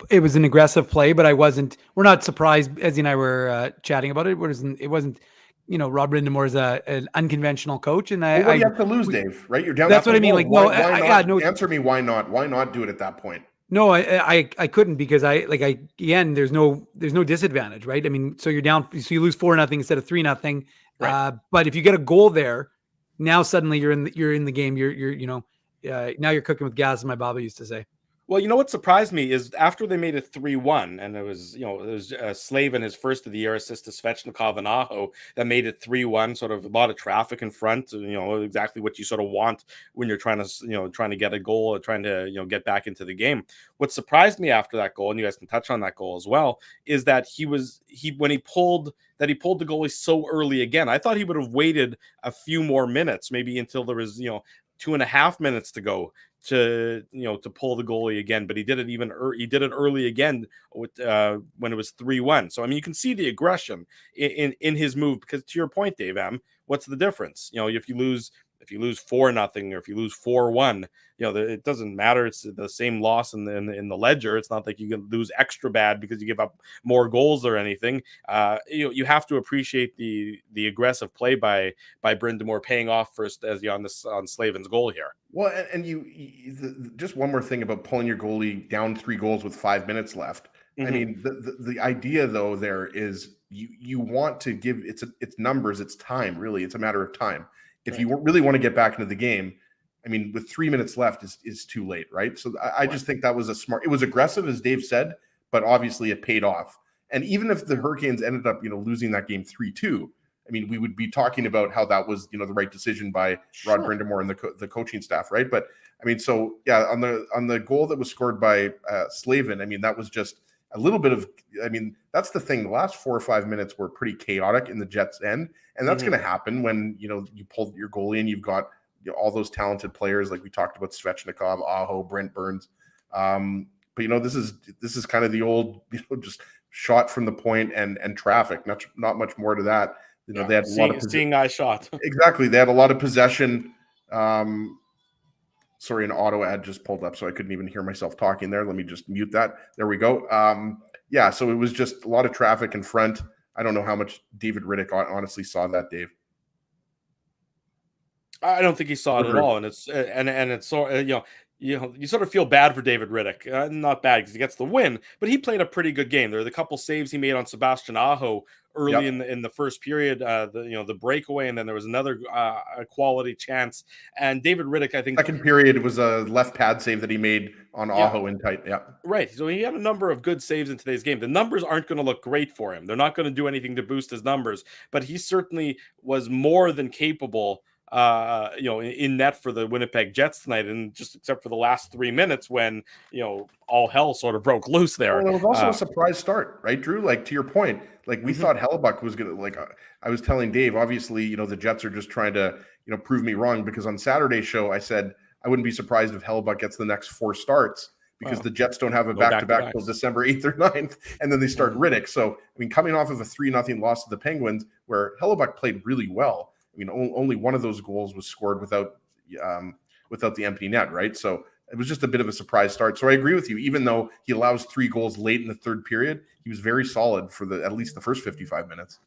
play, but we're not surprised. Ezzy and I were chatting about it. It wasn't. Rod Brind'Amour is an unconventional coach, and what do you have to lose, Dave? Right? You're down. That's what I mean. Like, why not? Answer me. Why not? Why not do it at that point? No, I couldn't, because again, there's no disadvantage, right? I mean, so you're down, so you lose 4-0 instead of 3-0. Right. But if you get a goal there, now suddenly you're in the game. Now you're cooking with gas, as my Baba used to say. Well, what surprised me is after they made it 3-1, and it was Slavin, his first of the year, assist to Svechnikov and Aho, that made it 3-1. Sort of a lot of traffic in front. Exactly what you sort of want when you're trying to get a goal, or trying to get back into the game. What surprised me after that goal, and you guys can touch on that goal as well, is that when he pulled the goalie so early again. I thought he would have waited a few more minutes, maybe until there was 2.5 minutes to go to pull the goalie again, but he did it early again with when it was 3-1. So I mean, you can see the aggression in his move, because to your point, Dave M, what's the difference? If you lose 4-0 or if you lose 4-1, it doesn't matter. It's the same loss in the ledger. It's not like you can lose extra bad because you give up more goals or anything. You have to appreciate the aggressive play by Brind'Amour paying off first, as on Slavin's goal here. Well, and just one more thing about pulling your goalie down 3 goals with 5 minutes left. Mm-hmm. I mean, the idea though there is you want to give it's numbers, it's time, really. It's a matter of time. If you really want to get back into the game, I mean, with 3 minutes left is too late, right? So I just think that was it was aggressive, as Dave said, but obviously it paid off. And even if the Hurricanes ended up, losing that game 3-2, I mean, we would be talking about how that was, the right decision by Rod Brind'Amour and the coaching staff, right? But I mean, so yeah, on the goal that was scored by Slavin, I mean, that was just a little bit of, I mean, that's the thing. The last 4 or 5 minutes were pretty chaotic in the Jets' end, and that's going to happen when you pull your goalie and you've got all those talented players like we talked about: Svechnikov, Aho, Brent Burns. But this is kind of the old just shot from the point and traffic. Not much more to that. They had a lot of seeing eye shot. Exactly, they had a lot of possession. Sorry, an auto ad just pulled up, so I couldn't even hear myself talking there. Let me just mute that. There we go. So it was just a lot of traffic in front. I don't know how much David Riddick honestly saw that, Dave. I don't think he saw it at all, and it's so you sort of feel bad for David Riddick. Not bad because he gets the win, but he played a pretty good game. There were the couple saves he made on Sebastian Aho early in the first period, the breakaway, and then there was another quality chance. And David Riddick, I think, second period was a left pad save that he made on Aho in tight. Yeah, right. So he had a number of good saves in today's game. The numbers aren't going to look great for him. They're not going to do anything to boost his numbers, but he certainly was more than capable in net for the Winnipeg Jets tonight, and just except for the last 3 minutes when all hell sort of broke loose there. Well, it was also a surprise start, right, Drew? Like, to your point, like we thought Hellebuck was gonna, like, I was telling Dave, obviously, the Jets are just trying to prove me wrong, because on Saturday's show I said I wouldn't be surprised if Hellebuck gets the next 4 starts, because the Jets don't have a back-to-back till December 8th or 9th, and then they start Riddick. So, I mean, coming off of a 3-0 loss to the Penguins, where Hellebuck played really well, I mean, only one of those goals was scored without the empty net, right? So it was just a bit of a surprise start. So I agree with you. Even though he allows 3 goals late in the third period, he was very solid for at least the first 55 minutes.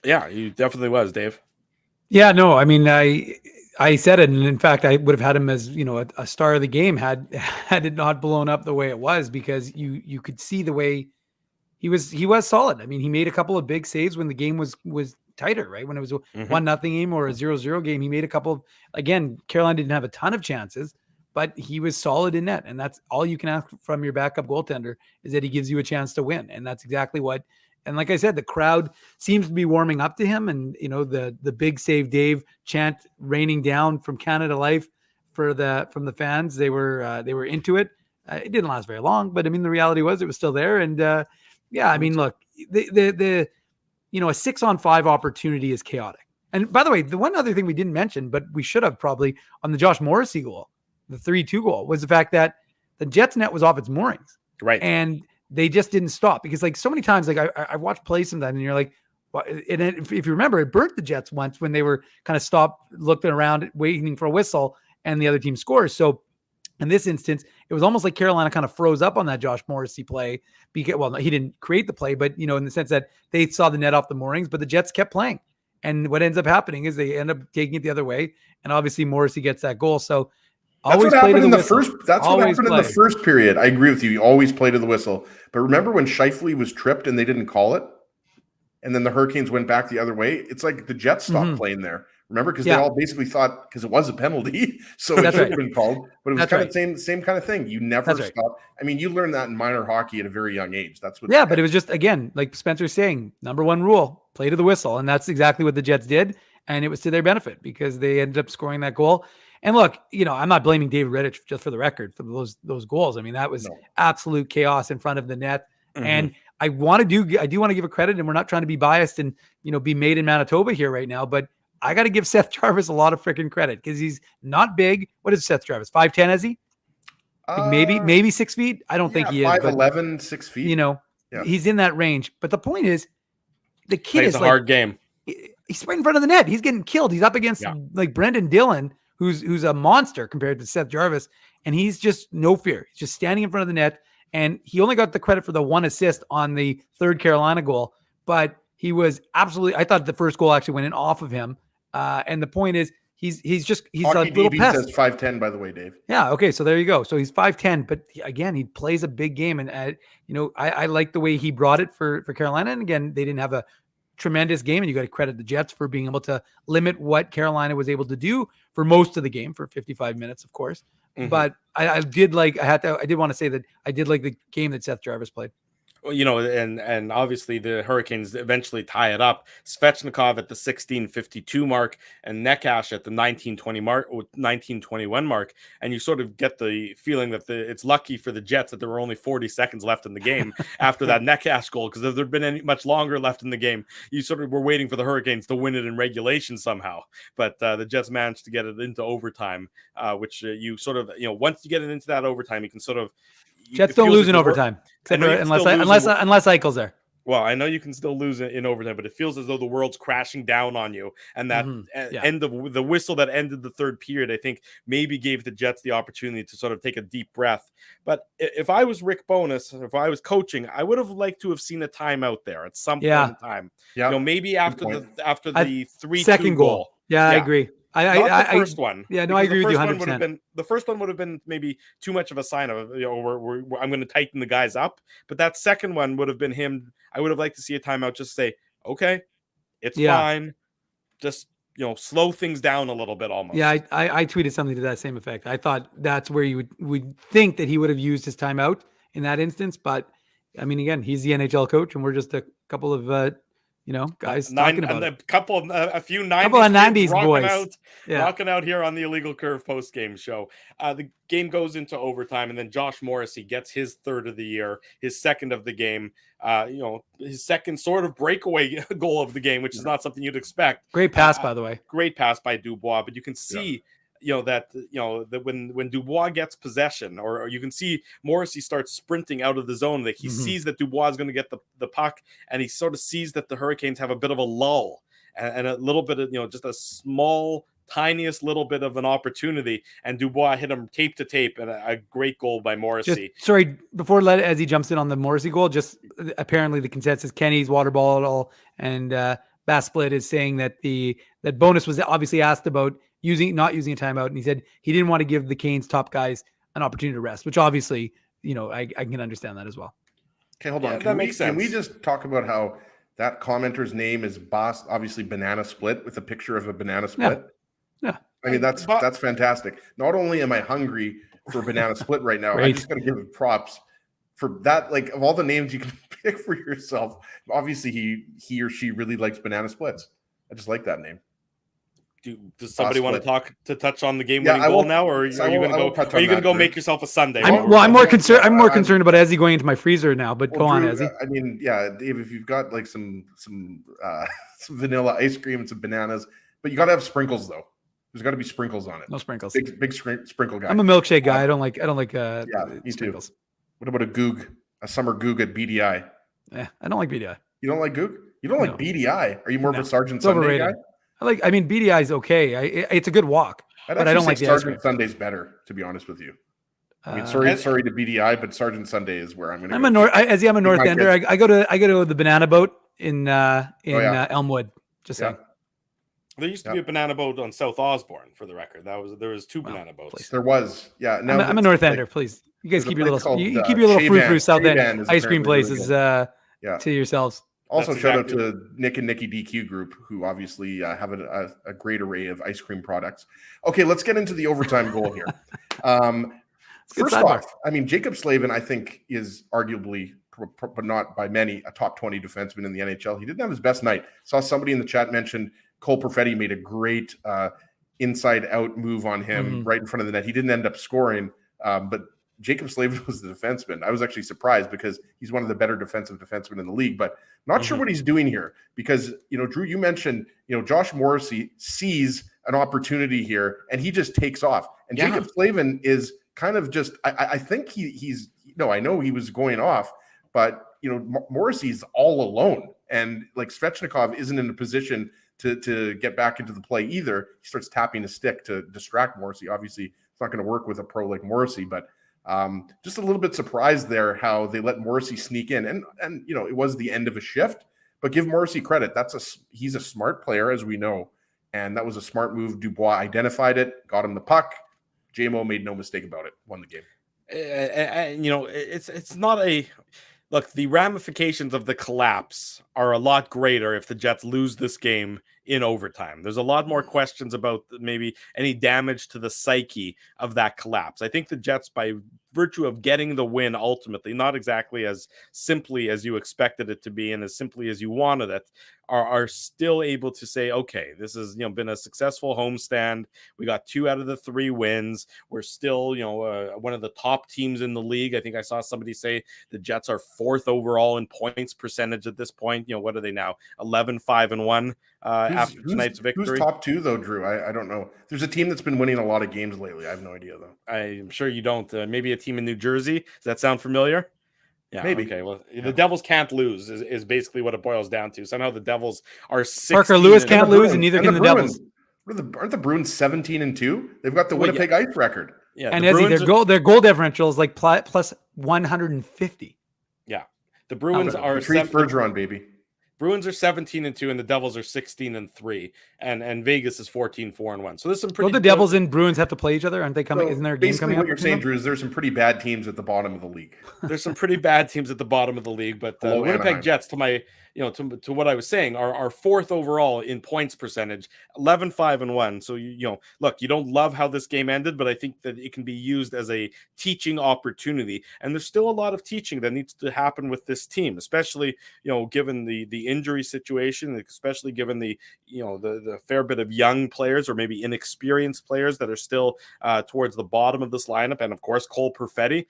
Yeah, he definitely was, Dave. Yeah, no, I mean, I said it, and in fact, I would have had him as a star of the game had it not blown up the way it was, because you could see the way he was solid. I mean, he made a couple of big saves when the game was tighter, right? When it was a 1-0 game or a 0-0 game, he made a couple of, again, Carolina didn't have a ton of chances, but he was solid in net. And that's all you can ask from your backup goaltender, is that he gives you a chance to win. And that's exactly what, and like I said, the crowd seems to be warming up to him. And, the big save Dave chant raining down from Canada Life from the fans. They were into it. It didn't last very long, but I mean, the reality was it was still there. And I mean, look, a 6-on-5 opportunity is chaotic. And by the way, the one other thing we didn't mention, but we should have probably, on the Josh Morrissey goal, the 3-2 goal, was the fact that the Jets net was off its moorings. Right. And they just didn't stop, because like so many times, like I watched play sometimes, and you're like, well, and if you remember, it burnt the Jets once when they were kind of stopped looking around, waiting for a whistle, and the other team scores. So in this instance, it was almost like Carolina kind of froze up on that Josh Morrissey play, because, well, he didn't create the play, but in the sense that they saw the net off the moorings, but the Jets kept playing. And what ends up happening is they end up taking it the other way. And obviously Morrissey gets that goal. So always play to the whistle. That's what happened in the first period. I agree with you. You always play to the whistle. But remember when Scheifele was tripped and they didn't call it? And then the Hurricanes went back the other way? It's like the Jets stopped playing there. Remember? Because they all basically thought, because it was a penalty, so it should have been called. But it was kind of same kind of thing. You never stop. I mean, you learn that in minor hockey at a very young age. That's what. Yeah, but it was just, again, like Spencer's saying, number one rule, play to the whistle. And that's exactly what the Jets did. And it was to their benefit, because they ended up scoring that goal. And look, I'm not blaming David Rittich, just for the record, for those goals. I mean, that was absolute chaos in front of the net. And I do want to give a credit, and we're not trying to be biased and, be made in Manitoba here right now, but I got to give Seth Jarvis a lot of freaking credit, because he's not big. What is Seth Jarvis? 5'10", is he? Like maybe 6 feet. I don't think he is. 5'11", 6 feet. He's in that range. But the point is, the kid is a hard game. He's right in front of the net. He's getting killed. He's up against like Brendan Dillon, who's a monster compared to Seth Jarvis, and he's just no fear. He's just standing in front of the net, and he only got the credit for the 1 assist on the third Carolina goal, but he was absolutely. I thought the first goal actually went in off of him. And the point is, he's Hockey a little pest. Says 5'10", by the way, Dave. Yeah. Okay. So there you go. So he's 5'10", but again, he plays a big game, and I like the way he brought it for Carolina. And again, they didn't have a tremendous game, and you got to credit the Jets for being able to limit what Carolina was able to do for most of the game, for 55 minutes, of course. But I did want to say that I did like the game that Seth Jarvis played. Well, and obviously the Hurricanes eventually tie it up. Svechnikov at the 16:52 mark, and Necas at the 19:21 mark, and you sort of get the feeling that it's lucky for the Jets that there were only 40 seconds left in the game after that Necas goal, because if there'd been any much longer left in the game, you sort of were waiting for the Hurricanes to win it in regulation somehow. But the Jets managed to get it into overtime, which you sort of once you get it into that overtime, you can sort of. Jets don't lose in overtime, unless Eichel's there. Well, I know you can still lose in overtime, but it feels as though the world's crashing down on you. And that end of the whistle that ended the third period, I think maybe gave the Jets the opportunity to sort of take a deep breath. But if I was Rick Bowness, if I was coaching, I would have liked to have seen a timeout there at some point in time. Yeah. Maybe after the 3-2 goal. Yeah, I agree. Not the first one. Yeah, no, I agree with you 100%. The first one would have been maybe too much of a sign of, I'm going to tighten the guys up. But that second one would have been him. I would have liked to see a timeout, just say, okay, it's fine. Just, slow things down a little bit almost. Yeah, I tweeted something to that same effect. I thought that's where you would think that he would have used his timeout in that instance. But, I mean, again, he's the NHL coach, and we're just a couple of Guys Nine, talking about and it. a few 90s, Couple of 90s rocking boys. out, Yeah. rocking out here on the Illegal Curve post game show. The game goes into overtime, and then Josh Morrissey gets his third of the year, his second of the game. His second sort of breakaway goal of the game, which is not something you'd expect. Great pass, by the way. Great pass by Dubois, but you can see. That when Dubois gets possession, or you can see Morrissey starts sprinting out of the zone, that he sees that Dubois is going to get the puck, and he sort of sees that the Hurricanes have a bit of a lull and a little bit of, just a small, tiniest little bit of an opportunity, and Dubois hit him tape to tape, and a great goal by Morrissey. Before as he jumps in on the Morrissey goal, just apparently the consensus, Kenny's water ball at all, and Bass Split is saying that that Bonus was obviously asked about not using a timeout, and he said he didn't want to give the Canes top guys an opportunity to rest, which obviously, I can understand that as well. Okay, hold on. Can we just talk about how that commenter's name is Boss, obviously Banana Split, with a picture of a banana split? Yeah. I mean, that's fantastic. Not only am I hungry for Banana Split right now, I just got to give it props for that. Like, of all the names you can pick for yourself, obviously he or she really likes Banana Splits. I just like that name. Does somebody want to touch on the game-winning goal now, or are you going to go make yourself a sundae? I'm more concerned. I'm more concerned about Ezzy going into my freezer now. But go on, Ezzy. I mean, Dave, if you've got like some vanilla ice cream and some bananas, but you got to have sprinkles though. There's got to be sprinkles on it. No sprinkles. Big sprinkle guy. I'm a milkshake guy. I don't like. Me sprinkles. Too. What about a summer goog at BDI? I don't like BDI. You don't like goog? You don't like BDI? Are you more of a Sergeant Sunday guy? BDI is okay. It's a good walk, but I don't like the Sergeant Sunday's better, to be honest with you. I mean, sorry to BDI, but Sergeant Sunday is where I'm going to. I'm a North Ender. I go to the Banana Boat in Elmwood. Just saying. There used to be a banana boat on South Osborne, for the record. There was two banana boats. Please. There was, yeah. Now I'm a North Ender. Please, you guys keep your little frou-frou South End ice cream places to yourselves. Also, shout out to Nick and Nikki DQ Group, who obviously have a great array of ice cream products. Okay, let's get into the overtime goal here. First off, I mean, Jacob Slavin, I think, is arguably, but not by many, a top 20 defenseman in the NHL. He didn't have his best night. Saw somebody in the chat mentioned Cole Perfetti made a great inside-out move on him right in front of the net. He didn't end up scoring, but Jacob Slavin was the defenseman. I was actually surprised because he's one of the better defensive defensemen in the league, but not sure what he's doing here because, Drew, you mentioned, Josh Morrissey sees an opportunity here and he just takes off. And Jacob Slavin is kind of just, I think I know he was going off, but, Morrissey's all alone. And like Svechnikov isn't in a position to get back into the play either. He starts tapping his stick to distract Morrissey. Obviously, it's not going to work with a pro like Morrissey, but just a little bit surprised there how they let Morrissey sneak in. And it was the end of a shift, but give Morrissey credit. He's a smart player, as we know, and that was a smart move. Dubois identified it, got him the puck. JMO made no mistake about it, won the game. It's not a... Look, the ramifications of the collapse are a lot greater if the Jets lose this game in overtime. There's a lot more questions about maybe any damage to the psyche of that collapse. I think the Jets, by virtue of getting the win ultimately, not exactly as simply as you expected it to be and as simply as you wanted it, are still able to say, okay, this has been a successful homestand. We got 2 out of the 3 wins. We're still one of the top teams in the league. I think I saw somebody say the Jets are 4th overall in points percentage at this point. What are they now? 11-5-1 after tonight's victory. Who's top 2 though, Drew? I don't know. There's a team that's been winning a lot of games lately. I have no idea though. I'm sure you don't. Maybe a team in New Jersey. Does that sound familiar? Yeah, maybe. Okay, well, the Devils can't lose is basically what it boils down to. Somehow the Devils are 16. Parker Lewis can't lose, and neither can the Devils. Aren't the Bruins 17-2? They've got the Winnipeg Ice record. Yeah, and their goal differential is like plus 150. Yeah, the Bruins are Bergeron, baby. Bruins are 17-2, and the Devils are 16-3, and Vegas is 14-4-1. So there's some pretty. Well, the Devils and Bruins have to play each other, aren't they coming? Isn't there a game coming up? What you're saying, Drew, is there's some pretty bad teams at the bottom of the league. There's some pretty bad teams at the bottom of the league, but the Winnipeg Jets, to my, to what I was saying, are 4th overall in points percentage, 11-5-1. So look, you don't love how this game ended, but I think that it can be used as a teaching opportunity, and there's still a lot of teaching that needs to happen with this team, especially given the injury situation, especially given the fair bit of young players or maybe inexperienced players that are still towards the bottom of this lineup, and of course Cole Perfetti.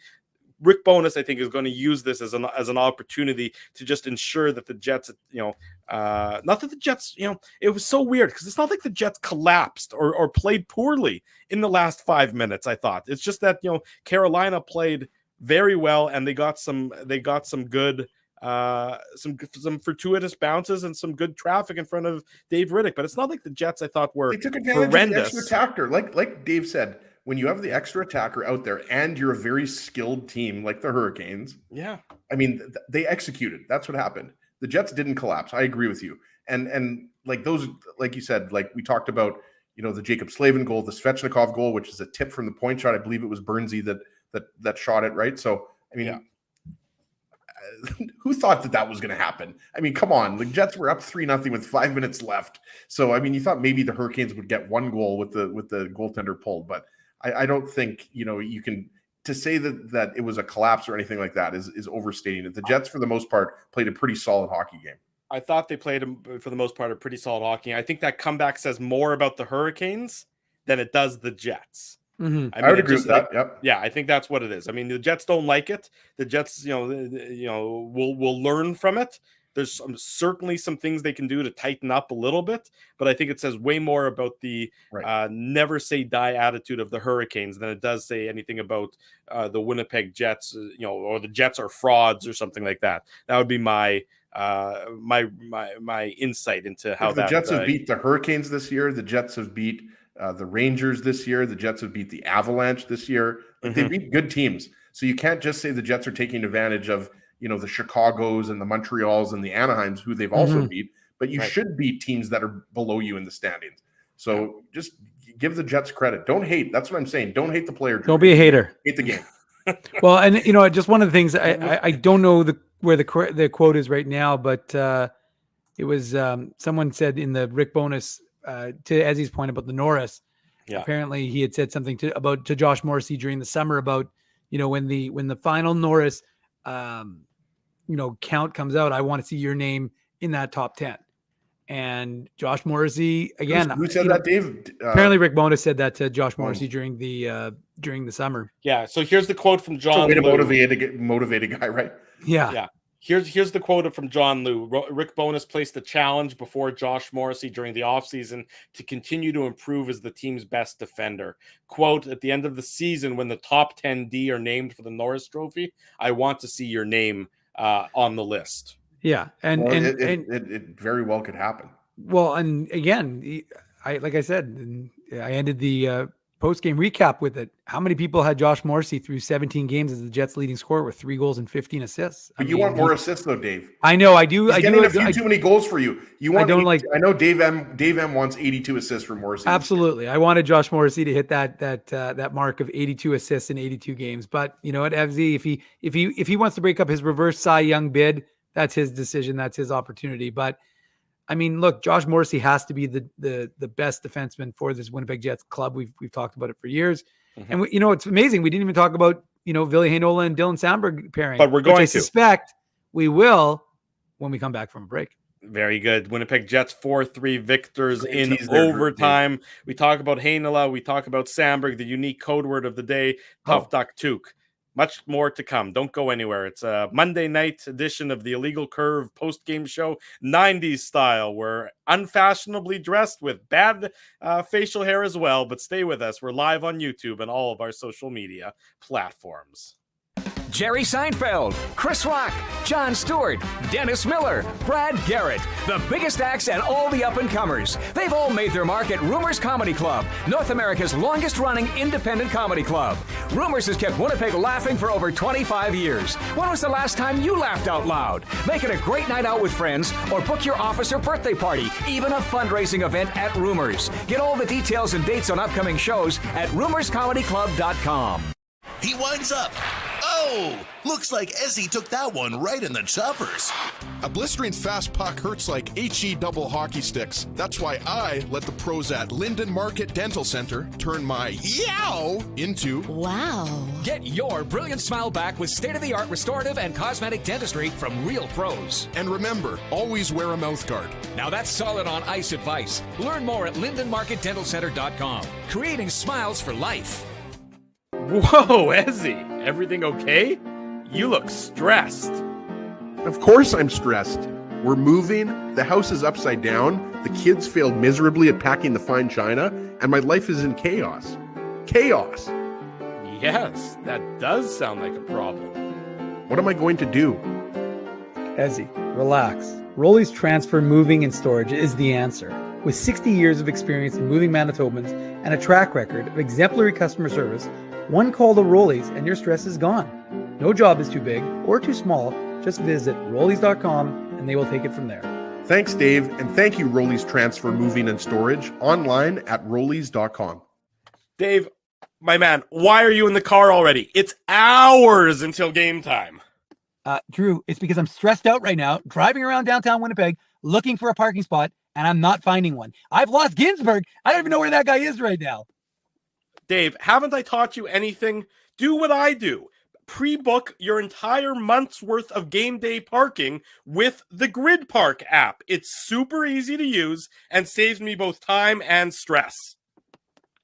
Rick Bowness, I think, is going to use this as an opportunity to just ensure that the Jets, not that the Jets, it was so weird because it's not like the Jets collapsed or played poorly in the last 5 minutes. I thought it's just that Carolina played very well and they got some good some fortuitous bounces and some good traffic in front of Dave Riddick. But it's not like the Jets, I thought, were they took advantage horrendous. of the extra attacker, like Dave said. When you have the extra attacker out there and you're a very skilled team like the Hurricanes, I mean, they executed. That's what happened. The Jets didn't collapse. I agree with you. And like those, like you said, like we talked about, the Jacob Slavin goal, the Svechnikov goal, which is a tip from the point shot. I believe it was Bernsey that shot it, right? So, I mean, who thought that was going to happen? I mean, come on. The Jets were up 3-0 with 5 minutes left. So, I mean, you thought maybe the Hurricanes would get one goal with the goaltender pulled, but I don't think, you can to say that it was a collapse or anything like that is overstating it. The Jets, for the most part, played a pretty solid hockey game. I thought they played, for the most part, a pretty solid hockey. I think that comeback says more about the Hurricanes than it does the Jets. Mm-hmm. I would agree with that. Yep. Yeah, I think that's what it is. I mean, the Jets don't like it. The Jets, will learn from it. There's certainly some things they can do to tighten up a little bit, but I think it says way more about the never say die attitude of the Hurricanes than it does say anything about the Winnipeg Jets, or the Jets are frauds or something like that. That would be my insight into how the Jets have beat the Hurricanes this year. The Jets have beat the Rangers this year. The Jets have beat the Avalanche this year. They beat good teams. So you can't just say the Jets are taking advantage of the Chicagos and the Montreals and the Anaheims, who they've also beat, but you should beat teams that are below you in the standings. So just give the Jets credit. Don't hate. That's what I'm saying. Don't hate the player. Don't be a hater. Hate the game. Well, and just one of the things I don't know where the quote is right now, but it was someone said in the Rick Bowness to Ezzy's point about the Norris. Yeah. Apparently, he had said something to Josh Morrissey during the summer about when the final Norris count comes out, I want to see your name in that top 10. And Josh Morrissey again. Who said that, Dave? Apparently, Rick Bowness said that to Josh Morrissey during the summer. Yeah. So here's the quote from John. Way to motivate a guy, right? Yeah. Yeah. Here's the quote from John Liu. Rick Bowness placed a challenge before Josh Morrissey during the offseason to continue to improve as the team's best defender. Quote, at the end of the season, when the top 10 D are named for the Norris Trophy, I want to see your name on the list. Yeah. And it very well could happen. Well, and again, I ended the post-game recap with it. How many people had Josh Morrissey through 17 games as the Jets' leading scorer with 3 goals and 15 assists? But you want more assists, though, Dave. I know. I do. He's getting a few too many goals for you. I know Dave M wants 82 assists from Morrissey. Absolutely. I wanted Josh Morrissey to hit that mark of 82 assists in 82 games. But at FZ, if he wants to break up his reverse Cy Young bid, that's his decision. That's his opportunity. But I mean, look, Josh Morrissey has to be the best defenseman for this Winnipeg Jets club. We've talked about it for years. Mm-hmm. And it's amazing. We didn't even talk about, Ville Heinola and Dylan Samberg pairing. But we're going to. I suspect we will when we come back from a break. Very good. Winnipeg Jets 4-3 victors in overtime. We talk about Heinola. We talk about Samberg, the unique code word of the day, Tough Duck Took. Much more to come. Don't go anywhere. It's a Monday night edition of the Illegal Curve post-game show, 90s style. We're unfashionably dressed with bad facial hair as well, but stay with us. We're live on YouTube and all of our social media platforms. Jerry Seinfeld, Chris Rock, Jon Stewart, Dennis Miller, Brad Garrett, the biggest acts and all the up-and-comers. They've all made their mark at Rumors Comedy Club, North America's longest-running independent comedy club. Rumors has kept Winnipeg laughing for over 25 years. When was the last time you laughed out loud? Make it a great night out with friends or book your office or birthday party, even a fundraising event at Rumors. Get all the details and dates on upcoming shows at rumorscomedyclub.com. He winds up. Oh, Whoa! Looks like Ezzy took that one right in the choppers. A blistering fast puck hurts like HE double hockey sticks. That's why I let the pros at Linden Market Dental Center turn my yow into Wow. Get your brilliant smile back with state-of-the-art restorative and cosmetic dentistry from real pros. And remember, always wear a mouth guard. Now that's solid on ice advice. Learn more at lindenmarketdentalcenter.com. Creating smiles for life. Whoa, Ezzy, everything okay? You look stressed. Of course I'm stressed. We're moving, the house is upside down, the kids failed miserably at packing the fine china, and my life is in chaos. Chaos! Yes, that does sound like a problem. What am I going to do? Ezzy, relax. Rolly's Transfer Moving and Storage is the answer. With 60 years of experience in moving Manitobans and a track record of exemplary customer service, one call to Rolly's and your stress is gone. No job is too big or too small. Just visit Rollies.com and they will take it from there. Thanks, Dave, and thank you, Rollies Transfer Moving and Storage, online at Rollies.com. Dave, my man, why are you in the car already? It's hours until game time. Drew, it's because I'm stressed out right now, driving around downtown Winnipeg, looking for a parking spot, and I'm not finding one. I've lost Ginsburg. I don't even know where that guy is right now. Dave, haven't I taught you anything? Do what I do. Pre-book your entire month's worth of game day parking with the Grid Park app. It's super easy to use and saves me both time and stress.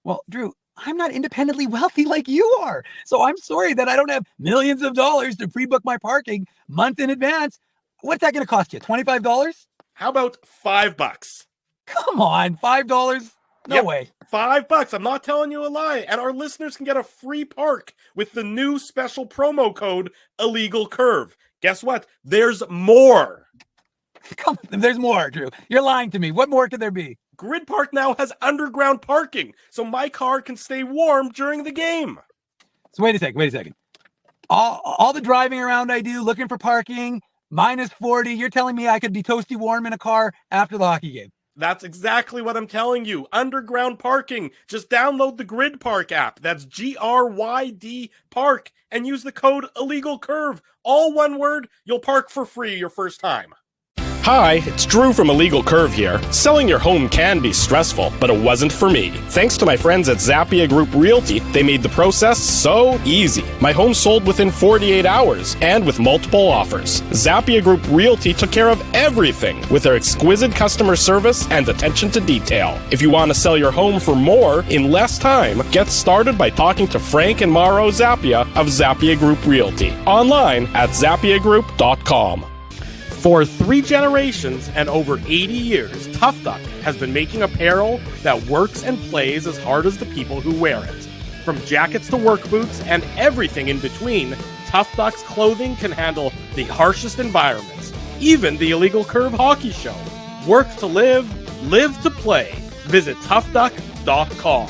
Well, Drew, I'm not independently wealthy like you are. So I'm sorry that I don't have millions of dollars to pre-book my parking month in advance. What's that going to cost you? $25? How about $5? Come on, $5? No way. $5. I'm not telling you a lie. And our listeners can get a free park with the new special promo code Illegal Curve. Guess what? There's more. Come on, there's more, Drew. You're lying to me. What more could there be? Grid Park now has underground parking, so my car can stay warm during the game. So wait a second. All the driving around I do, looking for parking, minus 40. You're telling me I could be toasty warm in a car after the hockey game? That's exactly what I'm telling you. Underground parking. Just download the Grid Park app. That's GRYD Park and use the code Illegal Curve. All one word. You'll park for free your first time. Hi, it's Drew from Illegal Curve here. Selling your home can be stressful, but it wasn't for me. Thanks to my friends at Zappia Group Realty, they made the process so easy. My home sold within 48 hours and with multiple offers. Zappia Group Realty took care of everything with their exquisite customer service and attention to detail. If you want to sell your home for more in less time, get started by talking to Frank and Mauro Zappia of Zappia Group Realty. Online at zappiagroup.com. For 3 generations and over 80 years, Tough Duck has been making apparel that works and plays as hard as the people who wear it. From jackets to work boots and everything in between, Tough Duck's clothing can handle the harshest environments, even the Illegal Curve hockey show. Work to live, live to play. Visit toughduck.com.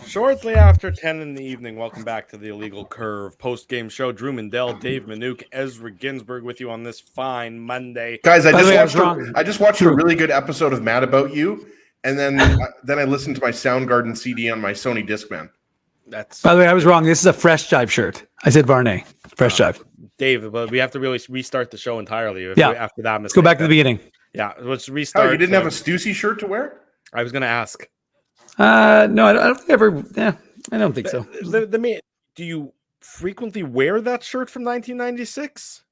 Shortly after 10 in the evening, welcome back to the Illegal Curve post-game show. Drew Mandel, Dave Minuk, Ezra Ginsburg with you on this fine Monday. Guys, I just watched a really good episode of Mad About You, and then I listened to my Soundgarden CD on my Sony Discman. By the way, I was wrong. This is a Fresh Jive shirt. I said Varney. Fresh Jive. Dave, but we have to really restart the show entirely. After that mistake. Let's go back to the beginning. Yeah, let's restart. Oh, you didn't have a Stussy shirt to wear? I was going to ask. No, I don't ever. Yeah, I don't think so. Do you frequently wear that shirt from 1996?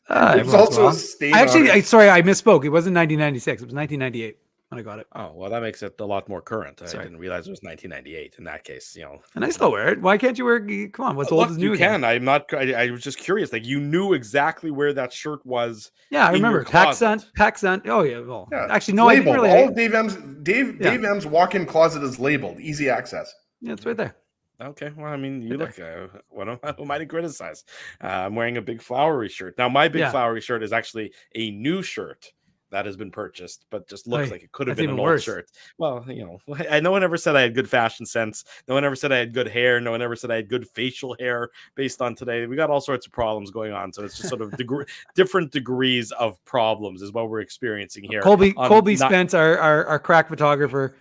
It's also a stain. Actually, I misspoke. It wasn't 1996. It was 1998 when I got it. Oh, well, that makes it a lot more current. I didn't realize it was 1998 in that case. And I still wear it. Why can't you wear? Come on, what's old is new? You can. I'm not. I was just curious. Like, you knew exactly where that shirt was. Yeah, I remember. PacSun. Oh yeah. Well, actually, no. Labeled. I didn't really. All Dave M's walk-in closet is labeled. Easy access. Yeah, it's right there. Okay, well, I mean, you look. Who am I to criticize? I'm wearing a big flowery shirt now. My big flowery shirt is actually a new shirt that has been purchased, but just looks Hey, like it could have that's been an even old worse. shirt. Well, no one ever said I had good fashion sense. No one ever said I had good hair. No one ever said I had good facial hair based on today. We got all sorts of problems going on. So it's just sort of different degrees of problems is what we're experiencing here. Colby Spence, our crack photographer,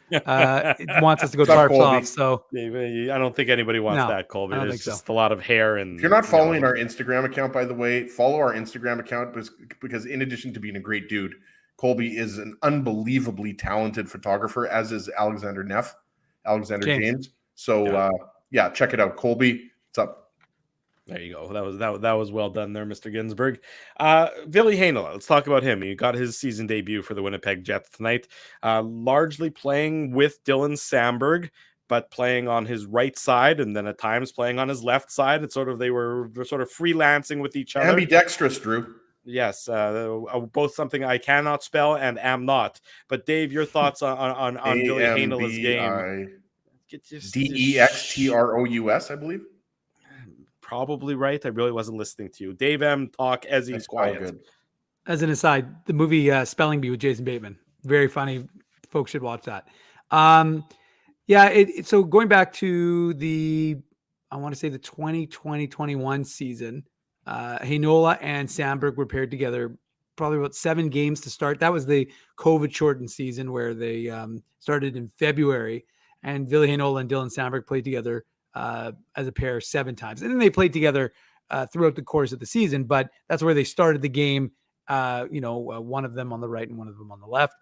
wants us to go What's up, tarps Colby? off. So I don't think anybody wants No, that, Colby. I don't There's think so. just a lot of hair. And If you're not following our Instagram account, by the way, follow our Instagram account because in addition to being a great dude, Colby is an unbelievably talented photographer, as is Alexander James. So yeah, check it out. Colby, what's up? There you go. That was well done there, Mr. Ginsburg. Ville Heinola, let's talk about him. He got his season debut for the Winnipeg Jets tonight, largely playing with Dylan Samberg, but playing on his right side, and then at times playing on his left side. It's they were sort of freelancing with each other. Ambidextrous, Drew. Yes, both something I cannot spell and am not. But Dave, your thoughts on Ville Heinola's game? Dextrous, I believe. Probably right. I really wasn't listening to you. Dave M. Talk as he's quiet. Good. as an aside, the movie Spelling Bee with Jason Bateman, very funny. Folks should watch that. So going back to I want to say the 2020-21 season, Heinola and Samberg were paired together probably about 7 games to start. That was the COVID shortened season where they started in February, and Ville Heinola and Dylan Samberg played together as a pair 7 times. And then they played together throughout the course of the season, but that's where they started the game, one of them on the right and one of them on the left.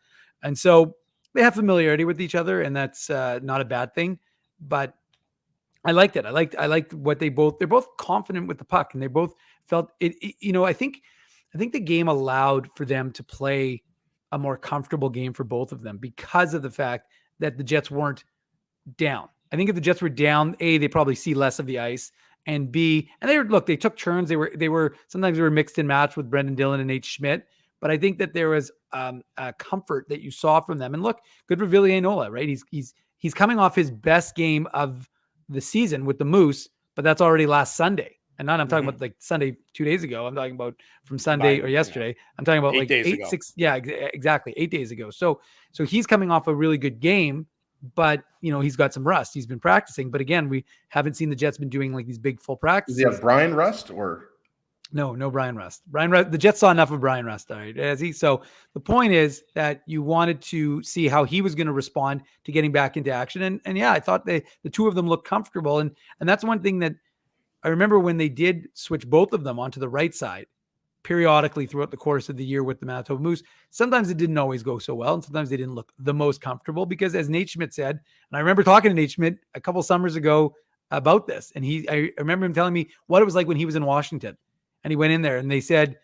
And so they have familiarity with each other, and that's not a bad thing, but I liked it. I liked what they're both confident with the puck, and they both felt it. I think the game allowed for them to play a more comfortable game for both of them because of the fact that the Jets weren't down. I think if the Jets were down, A, they probably see less of the ice, and B, and they took turns. They were sometimes they were mixed and matched with Brendan Dillon and Nate Schmidt, but I think that there was a comfort that you saw from them. And look, good for Ville Heinola, right? He's coming off his best game of the season with the Moose, but that's already last Sunday. And not I'm talking about like Sunday 2 days ago. I'm talking about from Sunday or yesterday. I'm talking about 8 like days 8, ago. 6. Yeah, exactly. 8 days ago. So he's coming off a really good game, but he's got some rust. He's been practicing, but again, we haven't seen the Jets been doing like these big full practices. Does he have Brian Rust or? No Brian Rust. The Jets saw enough of Brian Rust, all right, has he? So the point is that you wanted to see how he was going to respond to getting back into action. And yeah, I thought the two of them looked comfortable. And that's one thing that I remember when they did switch both of them onto the right side periodically throughout the course of the year with the Manitoba Moose. Sometimes it didn't always go so well, and sometimes they didn't look the most comfortable because, as Nate Schmidt said, and I remember talking to Nate Schmidt a couple summers ago about this, and I remember him telling me what it was like when he was in Washington. And he went in there and they said,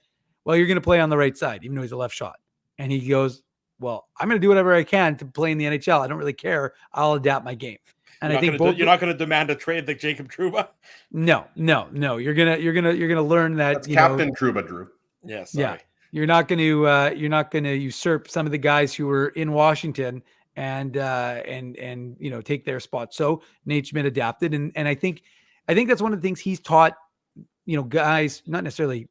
well, you're going to play on the right side, even though he's a left shot. And he goes, well, I'm going to do whatever I can to play in the NHL. I don't really care. I'll adapt my game. And I think you're not going to demand a trade like Jacob Trouba. No. You're gonna learn that. That's Captain Trouba, Drew. Yes. Yeah. You're not going to usurp some of the guys who were in Washington and take their spot. So Nate Schmidt adapted, and I think that's one of the things he's taught. Guys, not necessarily,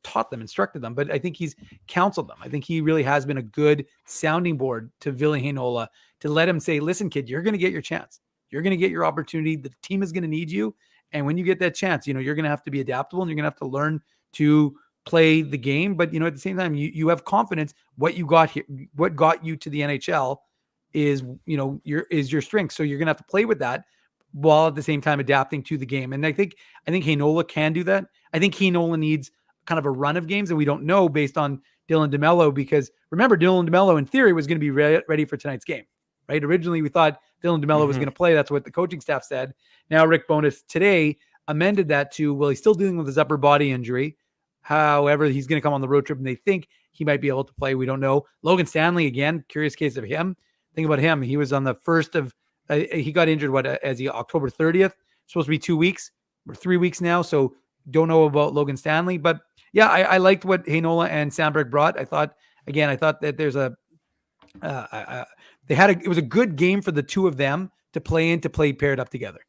taught them, instructed them, but I think he's counseled them. I think he really has been a good sounding board to Ville Heinola to let him say, listen, kid, you're going to get your chance. You're going to get your opportunity. The team is going to need you. And when you get that chance, you're going to have to be adaptable and you're going to have to learn to play the game. But, at the same time, you have confidence. What you got here, what got you to the NHL is your strength. So you're going to have to play with that, while at the same time adapting to the game. And I think Heinola can do that. I think Heinola needs kind of a run of games, and we don't know based on Dylan DeMello, because remember, Dylan DeMello in theory was going to be ready for tonight's game, right? Originally, we thought Dylan DeMello was going to play. That's what the coaching staff said. Now, Rick Bowness today amended that to, well, he's still dealing with his upper body injury. However, he's going to come on the road trip, and they think he might be able to play. We don't know. Logan Stanley, again, curious case of him. Think about him. He was on the first of he got injured October 30th, supposed to be 2 weeks or 3 weeks now. So don't know about Logan Stanley, but yeah, I liked what Heinola and Samberg brought. I thought that there's it was a good game for the two of them to play paired up together.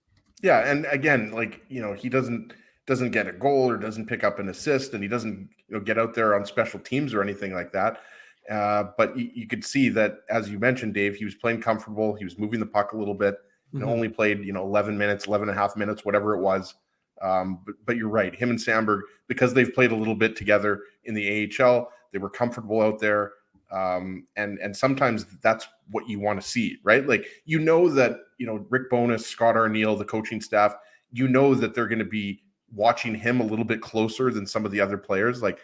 Yeah. And again, he doesn't get a goal or doesn't pick up an assist, and he doesn't get out there on special teams or anything like that. But you could see that, as you mentioned, Dave, he was playing comfortable. He was moving the puck a little bit. Only played 11 minutes, 11 and a half minutes, whatever it was. But you're right. Him and Sandberg, because they've played a little bit together in the AHL, they were comfortable out there. And sometimes that's what you want to see, right? Like, that, Rick Bowness, Scott Arniel, the coaching staff, that they're going to be watching him a little bit closer than some of the other players. Like,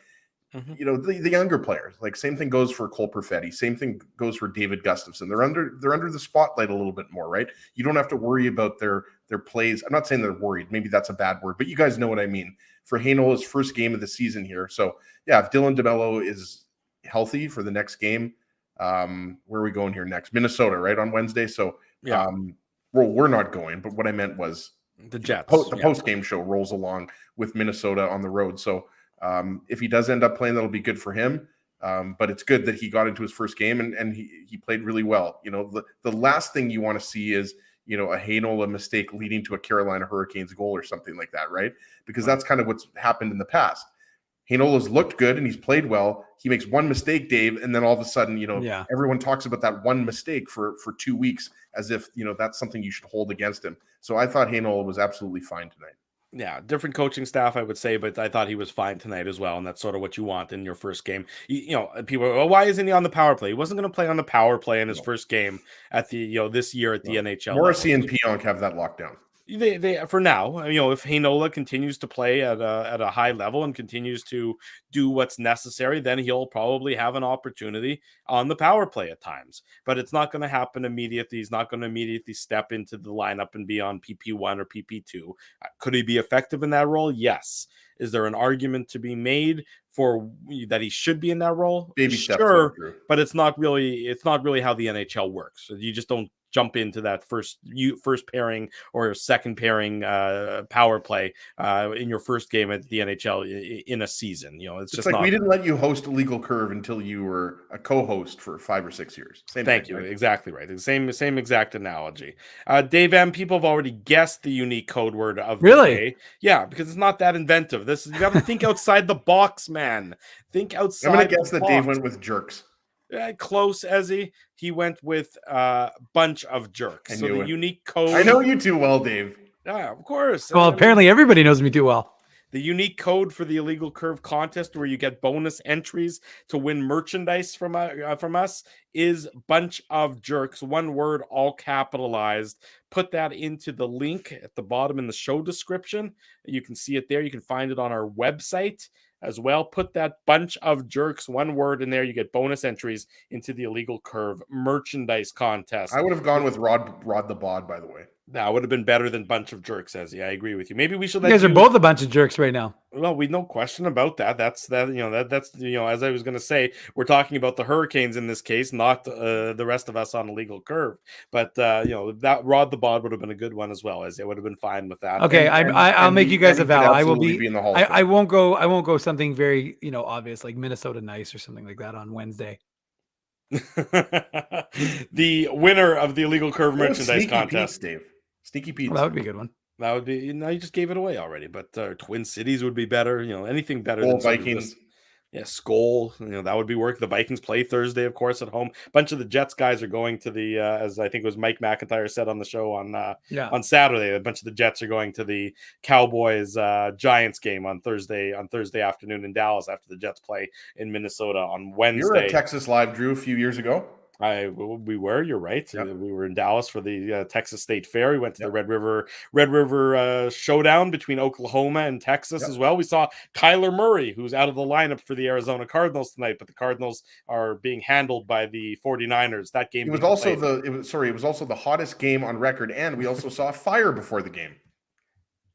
the younger players, like same thing goes for Cole Perfetti. Same thing goes for David Gustafson. They're under the spotlight a little bit more, right? You don't have to worry about their plays. I'm not saying they're worried. Maybe that's a bad word, but you guys know what I mean. For Heinola's first game of the season here. So yeah, if Dylan DeMello is healthy for the next game, where are we going here next? Minnesota, right, on Wednesday. So yeah. Well, we're not going, but what I meant was the Jets. The post-game show rolls along with Minnesota on the road. So if he does end up playing, that'll be good for him. But it's good that he got into his first game and he played really well. The last thing you want to see is, a Heinola mistake leading to a Carolina Hurricanes goal or something like that, right? Because that's kind of what's happened in the past. Heinola's looked good and he's played well. He makes one mistake, Dave, and then all of a sudden, everyone talks about that one mistake for 2 weeks as if, that's something you should hold against him. So I thought Heinola was absolutely fine tonight. Yeah, different coaching staff, I would say, but I thought he was fine tonight as well, and that's sort of what you want in your first game. People are, why isn't he on the power play? He wasn't going to play on the power play in his first game at the this year at the NHL. Morrissey and Pionk have that locked down. They for now, if Heinola continues to play at a high level and continues to do what's necessary, then he'll probably have an opportunity on the power play at times. But it's not going to happen immediately. He's not going to immediately step into the lineup and be on PP1 or PP2. Could he be effective in that role? Yes. Is there an argument to be made for that he should be in that role? Baby steps, sure, but it's not really how the NHL works. You just don't jump into that first pairing or second pairing power play in your first game at the NHL in a season. It's just like we didn't let you host a Legal Curve until you were a co-host for 5 or 6 years. Thank you. Right? Exactly right. The same exact analogy. Dave M, people have already guessed the unique code word of the day. Yeah, because it's not that inventive. You got to think outside the box, man. Think outside. I'm going to guess that Dave went with jerks. Close, Ezzy. He went with bunch of jerks. So the unique code. I know you too well, Dave. Yeah, of course. Well, apparently everybody knows me too well. The unique code for the Illegal Curve contest, where you get bonus entries to win merchandise from us, is bunch of jerks. One word, all capitalized. Put that into the link at the bottom in the show description. You can see it there. You can find it on our website as well. Put that bunch of jerks, one word in there. You get bonus entries into the Illegal Curve merchandise contest. I would have gone with Rod the Bod, by the way. That would have been better than bunch of jerks, Ezzy. I agree with you. Maybe we should. You guys are both a bunch of jerks right now. Well, we no question about that. That's as I was going to say, we're talking about the Hurricanes in this case, not the rest of us on Illegal Curve. But that Rod the Bod would have been a good one as well, as it would have been fine with that. Okay, I'll make you guys a vow. I will be in the Hall. I won't go something very obvious like Minnesota Nice or something like that on Wednesday. The winner of the Illegal Curve merchandise contest, Dave. Sneaky Pete. Well, that would be a good one. That would be. You just gave it away already. But Twin Cities would be better. Anything better than Vikings. Yeah, Skol. That would be work. The Vikings play Thursday, of course, at home. A bunch of the Jets guys are going to the, as I think it was Mike McIntyre said on the show on Saturday. A bunch of the Jets are going to the Cowboys Giants game on Thursday afternoon in Dallas after the Jets play in Minnesota on Wednesday. You were at Texas Live, Drew, a few years ago. We were. You're right. Yep. We were in Dallas for the Texas State Fair. We went to the Red River showdown between Oklahoma and Texas as well. We saw Kyler Murray, who's out of the lineup for the Arizona Cardinals tonight, but the Cardinals are being handled by the 49ers. That game. It was also the hottest game on record, and we also saw fire before the game.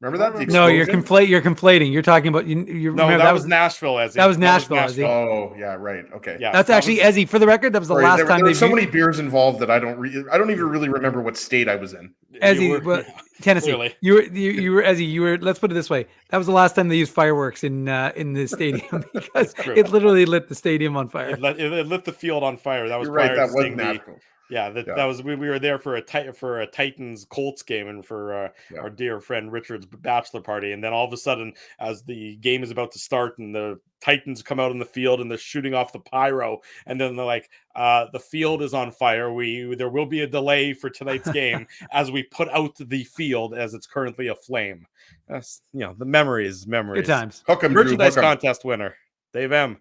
Remember that? No, you're conflating. You're talking about you. No, that was Nashville, Ezzy. That was Nashville, Ezzy. Oh, yeah, right. Okay. Yeah, that's actually Ezzy. For the record, that was the last time. There were so many beers involved that I don't even really remember what state I was in. Ezzy, Tennessee. Clearly. You were Ezzy. You were. Let's put it this way. That was the last time they used fireworks in the stadium because it literally lit the stadium on fire. It lit the field on fire. That was You're right. That was Nashville. Yeah, that was we were there for a Titans Colts game and for our dear friend Richard's bachelor party, and then all of a sudden, as the game is about to start and the Titans come out on the field and they're shooting off the pyro, and then they're like, the field is on fire. There will be a delay for tonight's game as we put out the field as it's currently aflame. That's the memories. Good times. Hook 'em, Merchandise Drew, hook 'em. contest winner, Dave M.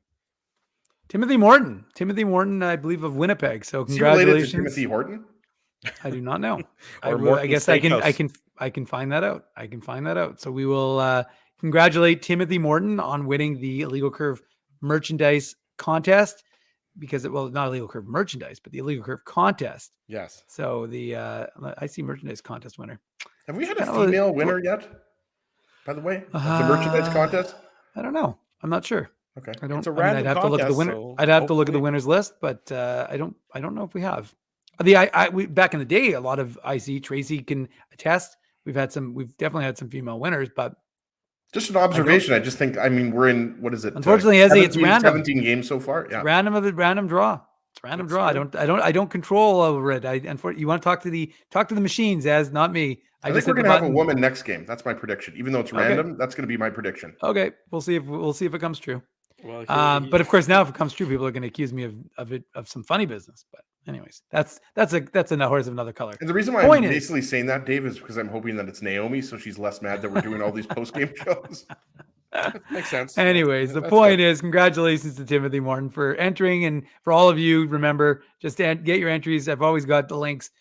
Timothy Morton, I believe, of Winnipeg. So Is he related to congratulations. Timothy Horton? I do not know. Or I Morton guess Steakhouse. I can find that out. I can find that out. So we will congratulate Timothy Morton on winning the Illegal Curve merchandise contest because not Illegal Curve merchandise, but the Illegal Curve contest. Yes. So I see merchandise contest winner. Have we had a female winner yet? By the way, of the merchandise contest? I don't know. I'm not sure. Okay. I don't. It's a I'd have to look at the random winner. contest, so I'd have to look at the hopefully- winners list, but I don't know if we have. We back in the day, a lot of Tracy can attest. We've definitely had some female winners, but Just an observation. I just think, we're in, what is it? Unfortunately, Ezzy, it's random. 17 games so far. Yeah. random draw. It's random draw. I don't control over it. You want to talk to the machines, as not me. I think we're going to have a woman next game. That's my prediction. Even though it's random, that's going to be my prediction. Okay, we'll see if it comes true. Well, But of course, now if it comes true, people are going to accuse me of some funny business. But anyways, that's a horse of another color. And the reason why I'm basically saying that, Dave, is because I'm hoping that it's Naomi, so she's less mad that we're doing all these post-game shows. makes sense. Anyways, the That's point good. is, congratulations to Timothy Morton for entering, and for all of you, remember, just get your entries. I've always got the links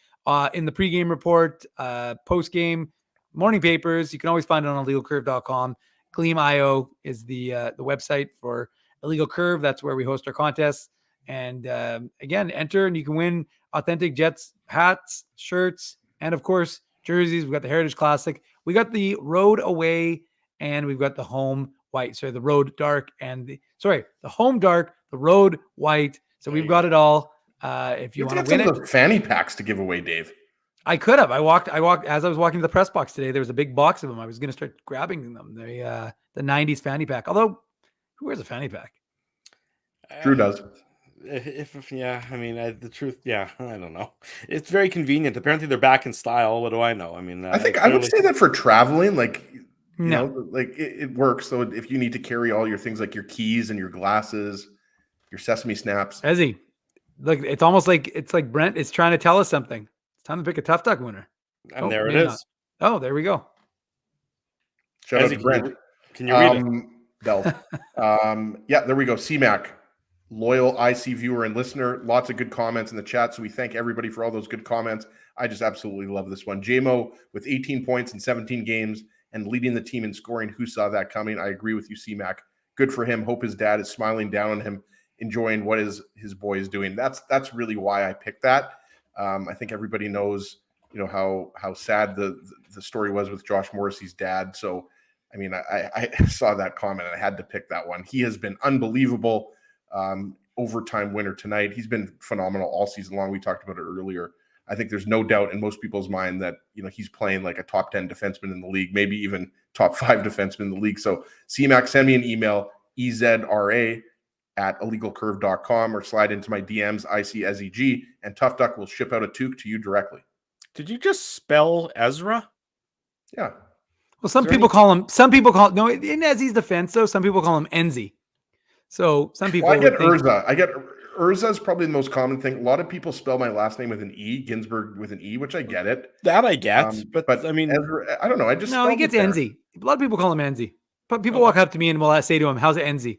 in the pregame report, postgame, morning papers. You can always find it on illegalcurve.com. Gleam.io is the website for Illegal Curve. That's where we host our contests. And again, enter and you can win authentic Jets hats, shirts, and of course, jerseys. We've got the Heritage Classic. We got the road away, and we've got the home white. Sorry, the road dark the home dark, the road white. So we've got it all. If you want to win it, the fanny packs to give away, Dave. I could have. I walked as I was walking to the press box today. There was a big box of them. I was going to start grabbing them. The 90s fanny pack. Although, who wears a fanny pack? Drew does. The truth, I don't know. It's very convenient. Apparently, they're back in style. What do I know? I think I would say that for traveling, No. It works. So if you need to carry all your things like your keys and your glasses, your Sesame Snaps. Ezzy, look, it's almost like Brent is trying to tell us something. It's time to pick a Tough Duck winner. And there it is. Oh, there we go. Shout out to Brent. Can you read it? Del. There we go. CMAC, loyal IC viewer and listener. Lots of good comments in the chat. So we thank everybody for all those good comments. I just absolutely love this one. JMO with 18 points in 17 games and leading the team in scoring. Who saw that coming? I agree with you, CMAC. Good for him. Hope his dad is smiling down on him, enjoying what his boy is doing. That's really why I picked that. I think everybody knows, how sad the story was with Josh Morrissey's dad. So, I saw that comment and I had to pick that one. He has been unbelievable. Overtime winner tonight. He's been phenomenal all season long. We talked about it earlier. I think there's no doubt in most people's mind that, he's playing like a top 10 defenseman in the league, maybe even top 5 defenseman in the league. So CMAC, send me an email, ezra@illegalcurve.com, or slide into my DMs, ICSEG, and Tough Duck will ship out a toque to you directly. Did you just spell Ezra? Yeah. Well, some people call in Ezzy's defense, though, some people call him Enzy. So some people. I get Urza. Urza is probably the most common thing. A lot of people spell my last name with an E, Ginsburg with an E, which I get it. That I get, but Ezra, I don't know. I just he gets Enzy. A lot of people call him Enzy, but people walk up to me and will say to him, "How's it Enzy?"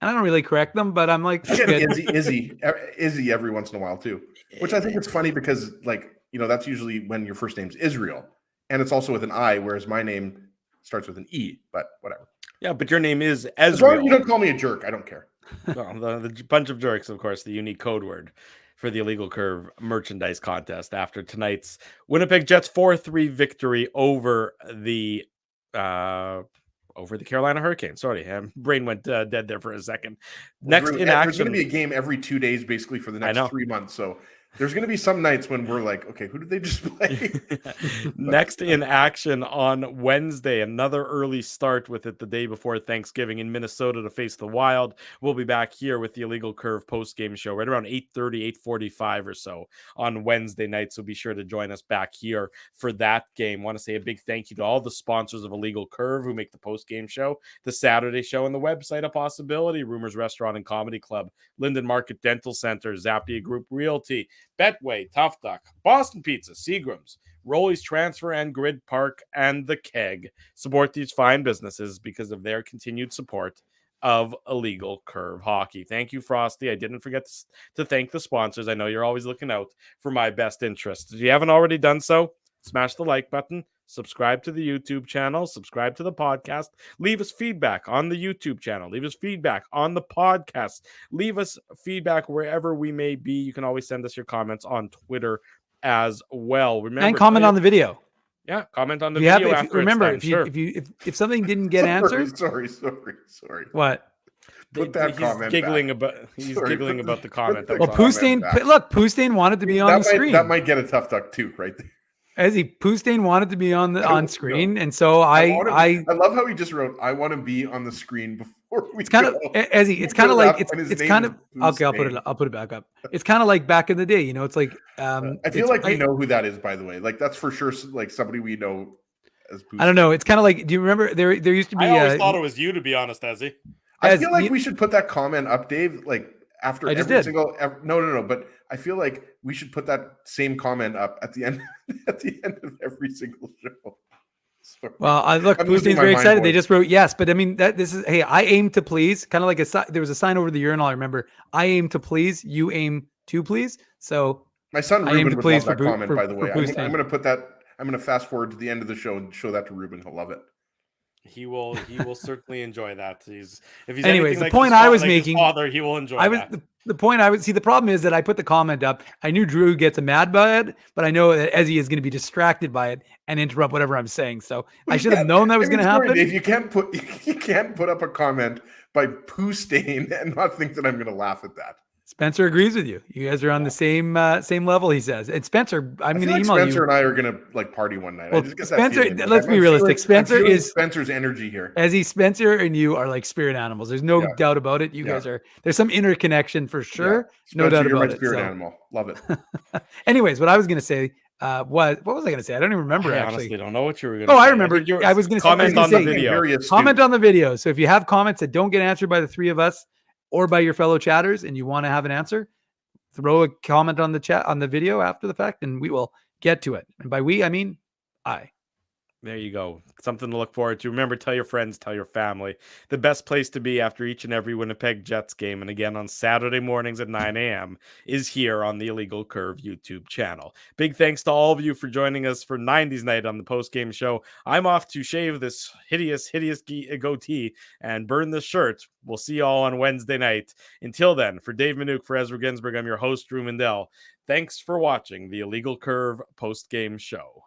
And I don't really correct them, but I'm like, Izzy every once in a while too, which I think it's funny because that's usually when your first name's Israel, and it's also with an I, whereas my name starts with an E. But whatever. Yeah, but your name is Ezra. As long as you don't call me a jerk, I don't care. Well, the bunch of jerks, of course, the unique code word for the Illegal Curve merchandise contest after tonight's Winnipeg Jets 4-3 victory over the Carolina Hurricanes. Sorry, brain went dead there for a second. Next in action, there's going to be a game every 2 days, basically for the next 3 months. So There's going to be some nights when we're like, okay, who did they just play? Next in action on Wednesday, another early start with it the day before Thanksgiving in Minnesota to face the Wild. We'll be back here with the Illegal Curve post-game show right around 8:30, 8:45 or so on Wednesday night. So be sure to join us back here for that game. Want to say a big thank you to all the sponsors of Illegal Curve who make the post-game show, the Saturday show, and the website a possibility. Rumors Restaurant and Comedy Club, Linden Market Dental Center, Zappia Group Realty, Betway, Tough Duck, Boston Pizza, Seagram's, Rolly's Transfer and Grid Park, and The Keg. Support these fine businesses because of their continued support of Illegal Curve Hockey. Thank you, Frosty. I didn't forget to thank the sponsors. I know you're always looking out for my best interest. If you haven't already done so, smash the like button, subscribe to the YouTube channel, subscribe to the podcast, leave us feedback on the YouTube channel, leave us feedback on the podcast, leave us feedback wherever we may be. You can always send us your comments on Twitter as well. Remember, and comment on the video. Yeah, comment on the If you have, video if, after remember, it's done. if something didn't get answered, Sorry. what? Put that he's comment giggling back. about Sorry, about the comment. the Well, comment Poustain, back. look, Poustain wanted to be on the screen. That might get a tough duck too, right there. Poustain wanted to be on screen, and so I I love how he just wrote, "I want to be on the screen before we." it's kind of Ezzy. It's kind of like it's kind of okay. Poustain. I'll put it back up. It's kind of like back in the day, you know. It's like I feel like we know who that is, by the way. Like that's for sure, like somebody we know as. Poustain. I don't know. It's kind of like. Do you remember there used to be? I always thought it was you, to be honest, Ezzy. I feel like we should put that comment up, Dave. Like after I just every did. single. No. But I feel like we should put that same comment up at the end of every single show. Sorry. Well, look, I'm losing Poustain's my very mind, excited. They boys. just wrote yes, but I mean this is hey, I aim to please. Kind of like there was a sign over the urinal. I remember. I aim to please. You aim to please. So My son I aim Ruben to would please love that for comment, for- by the for way. Poustain. I'm going to put that. I'm going to fast forward to the end of the show and show that to Ruben. He'll love it. He will certainly enjoy that. If he's Anyways, anything the like point his I was like his making- father, he will enjoy that. The point I would see. The problem is that I put the comment up. I knew Drew gets mad by it, but I know that Ezzy is going to be distracted by it and interrupt whatever I'm saying. So I should have known that was going to happen. Dave, you can't put up a comment by Poustain and not think that I'm going to laugh at that. Spencer agrees with you. You guys are on the same level, he says. And Spencer, I'm going to email Spencer you. and I are going to like party one night. Well, I just get that Spencer, feeling. let's be realistic. Spencer is Spencer's energy here. Spencer and you are like spirit animals. There's no doubt about it. You guys are. There's some interconnection for sure. Yeah. No doubt you're about my it. spirit So- animal. Love it. Anyways, what I was going to say, what was I going to say? I don't even remember I actually. honestly don't know what you were going to Oh, say. I remember. think I was going to comment on the video. Very astute. Comment on the video. So if you have comments that don't get answered by the three of us or by your fellow chatters, and you want to have an answer, throw a comment on the chat on the video after the fact, and we will get to it. And by we, I mean I. There you go. Something to look forward to. Remember, tell your friends, tell your family. The best place to be after each and every Winnipeg Jets game, and again on Saturday mornings at 9 a.m., is here on the Illegal Curve YouTube channel. Big thanks to all of you for joining us for 90s night on the post-game show. I'm off to shave this hideous goatee and burn this shirt. We'll see you all on Wednesday night. Until then, for Dave Minuk, for Ezra Ginsburg, I'm your host, Drew Mandel. Thanks for watching the Illegal Curve post-game show.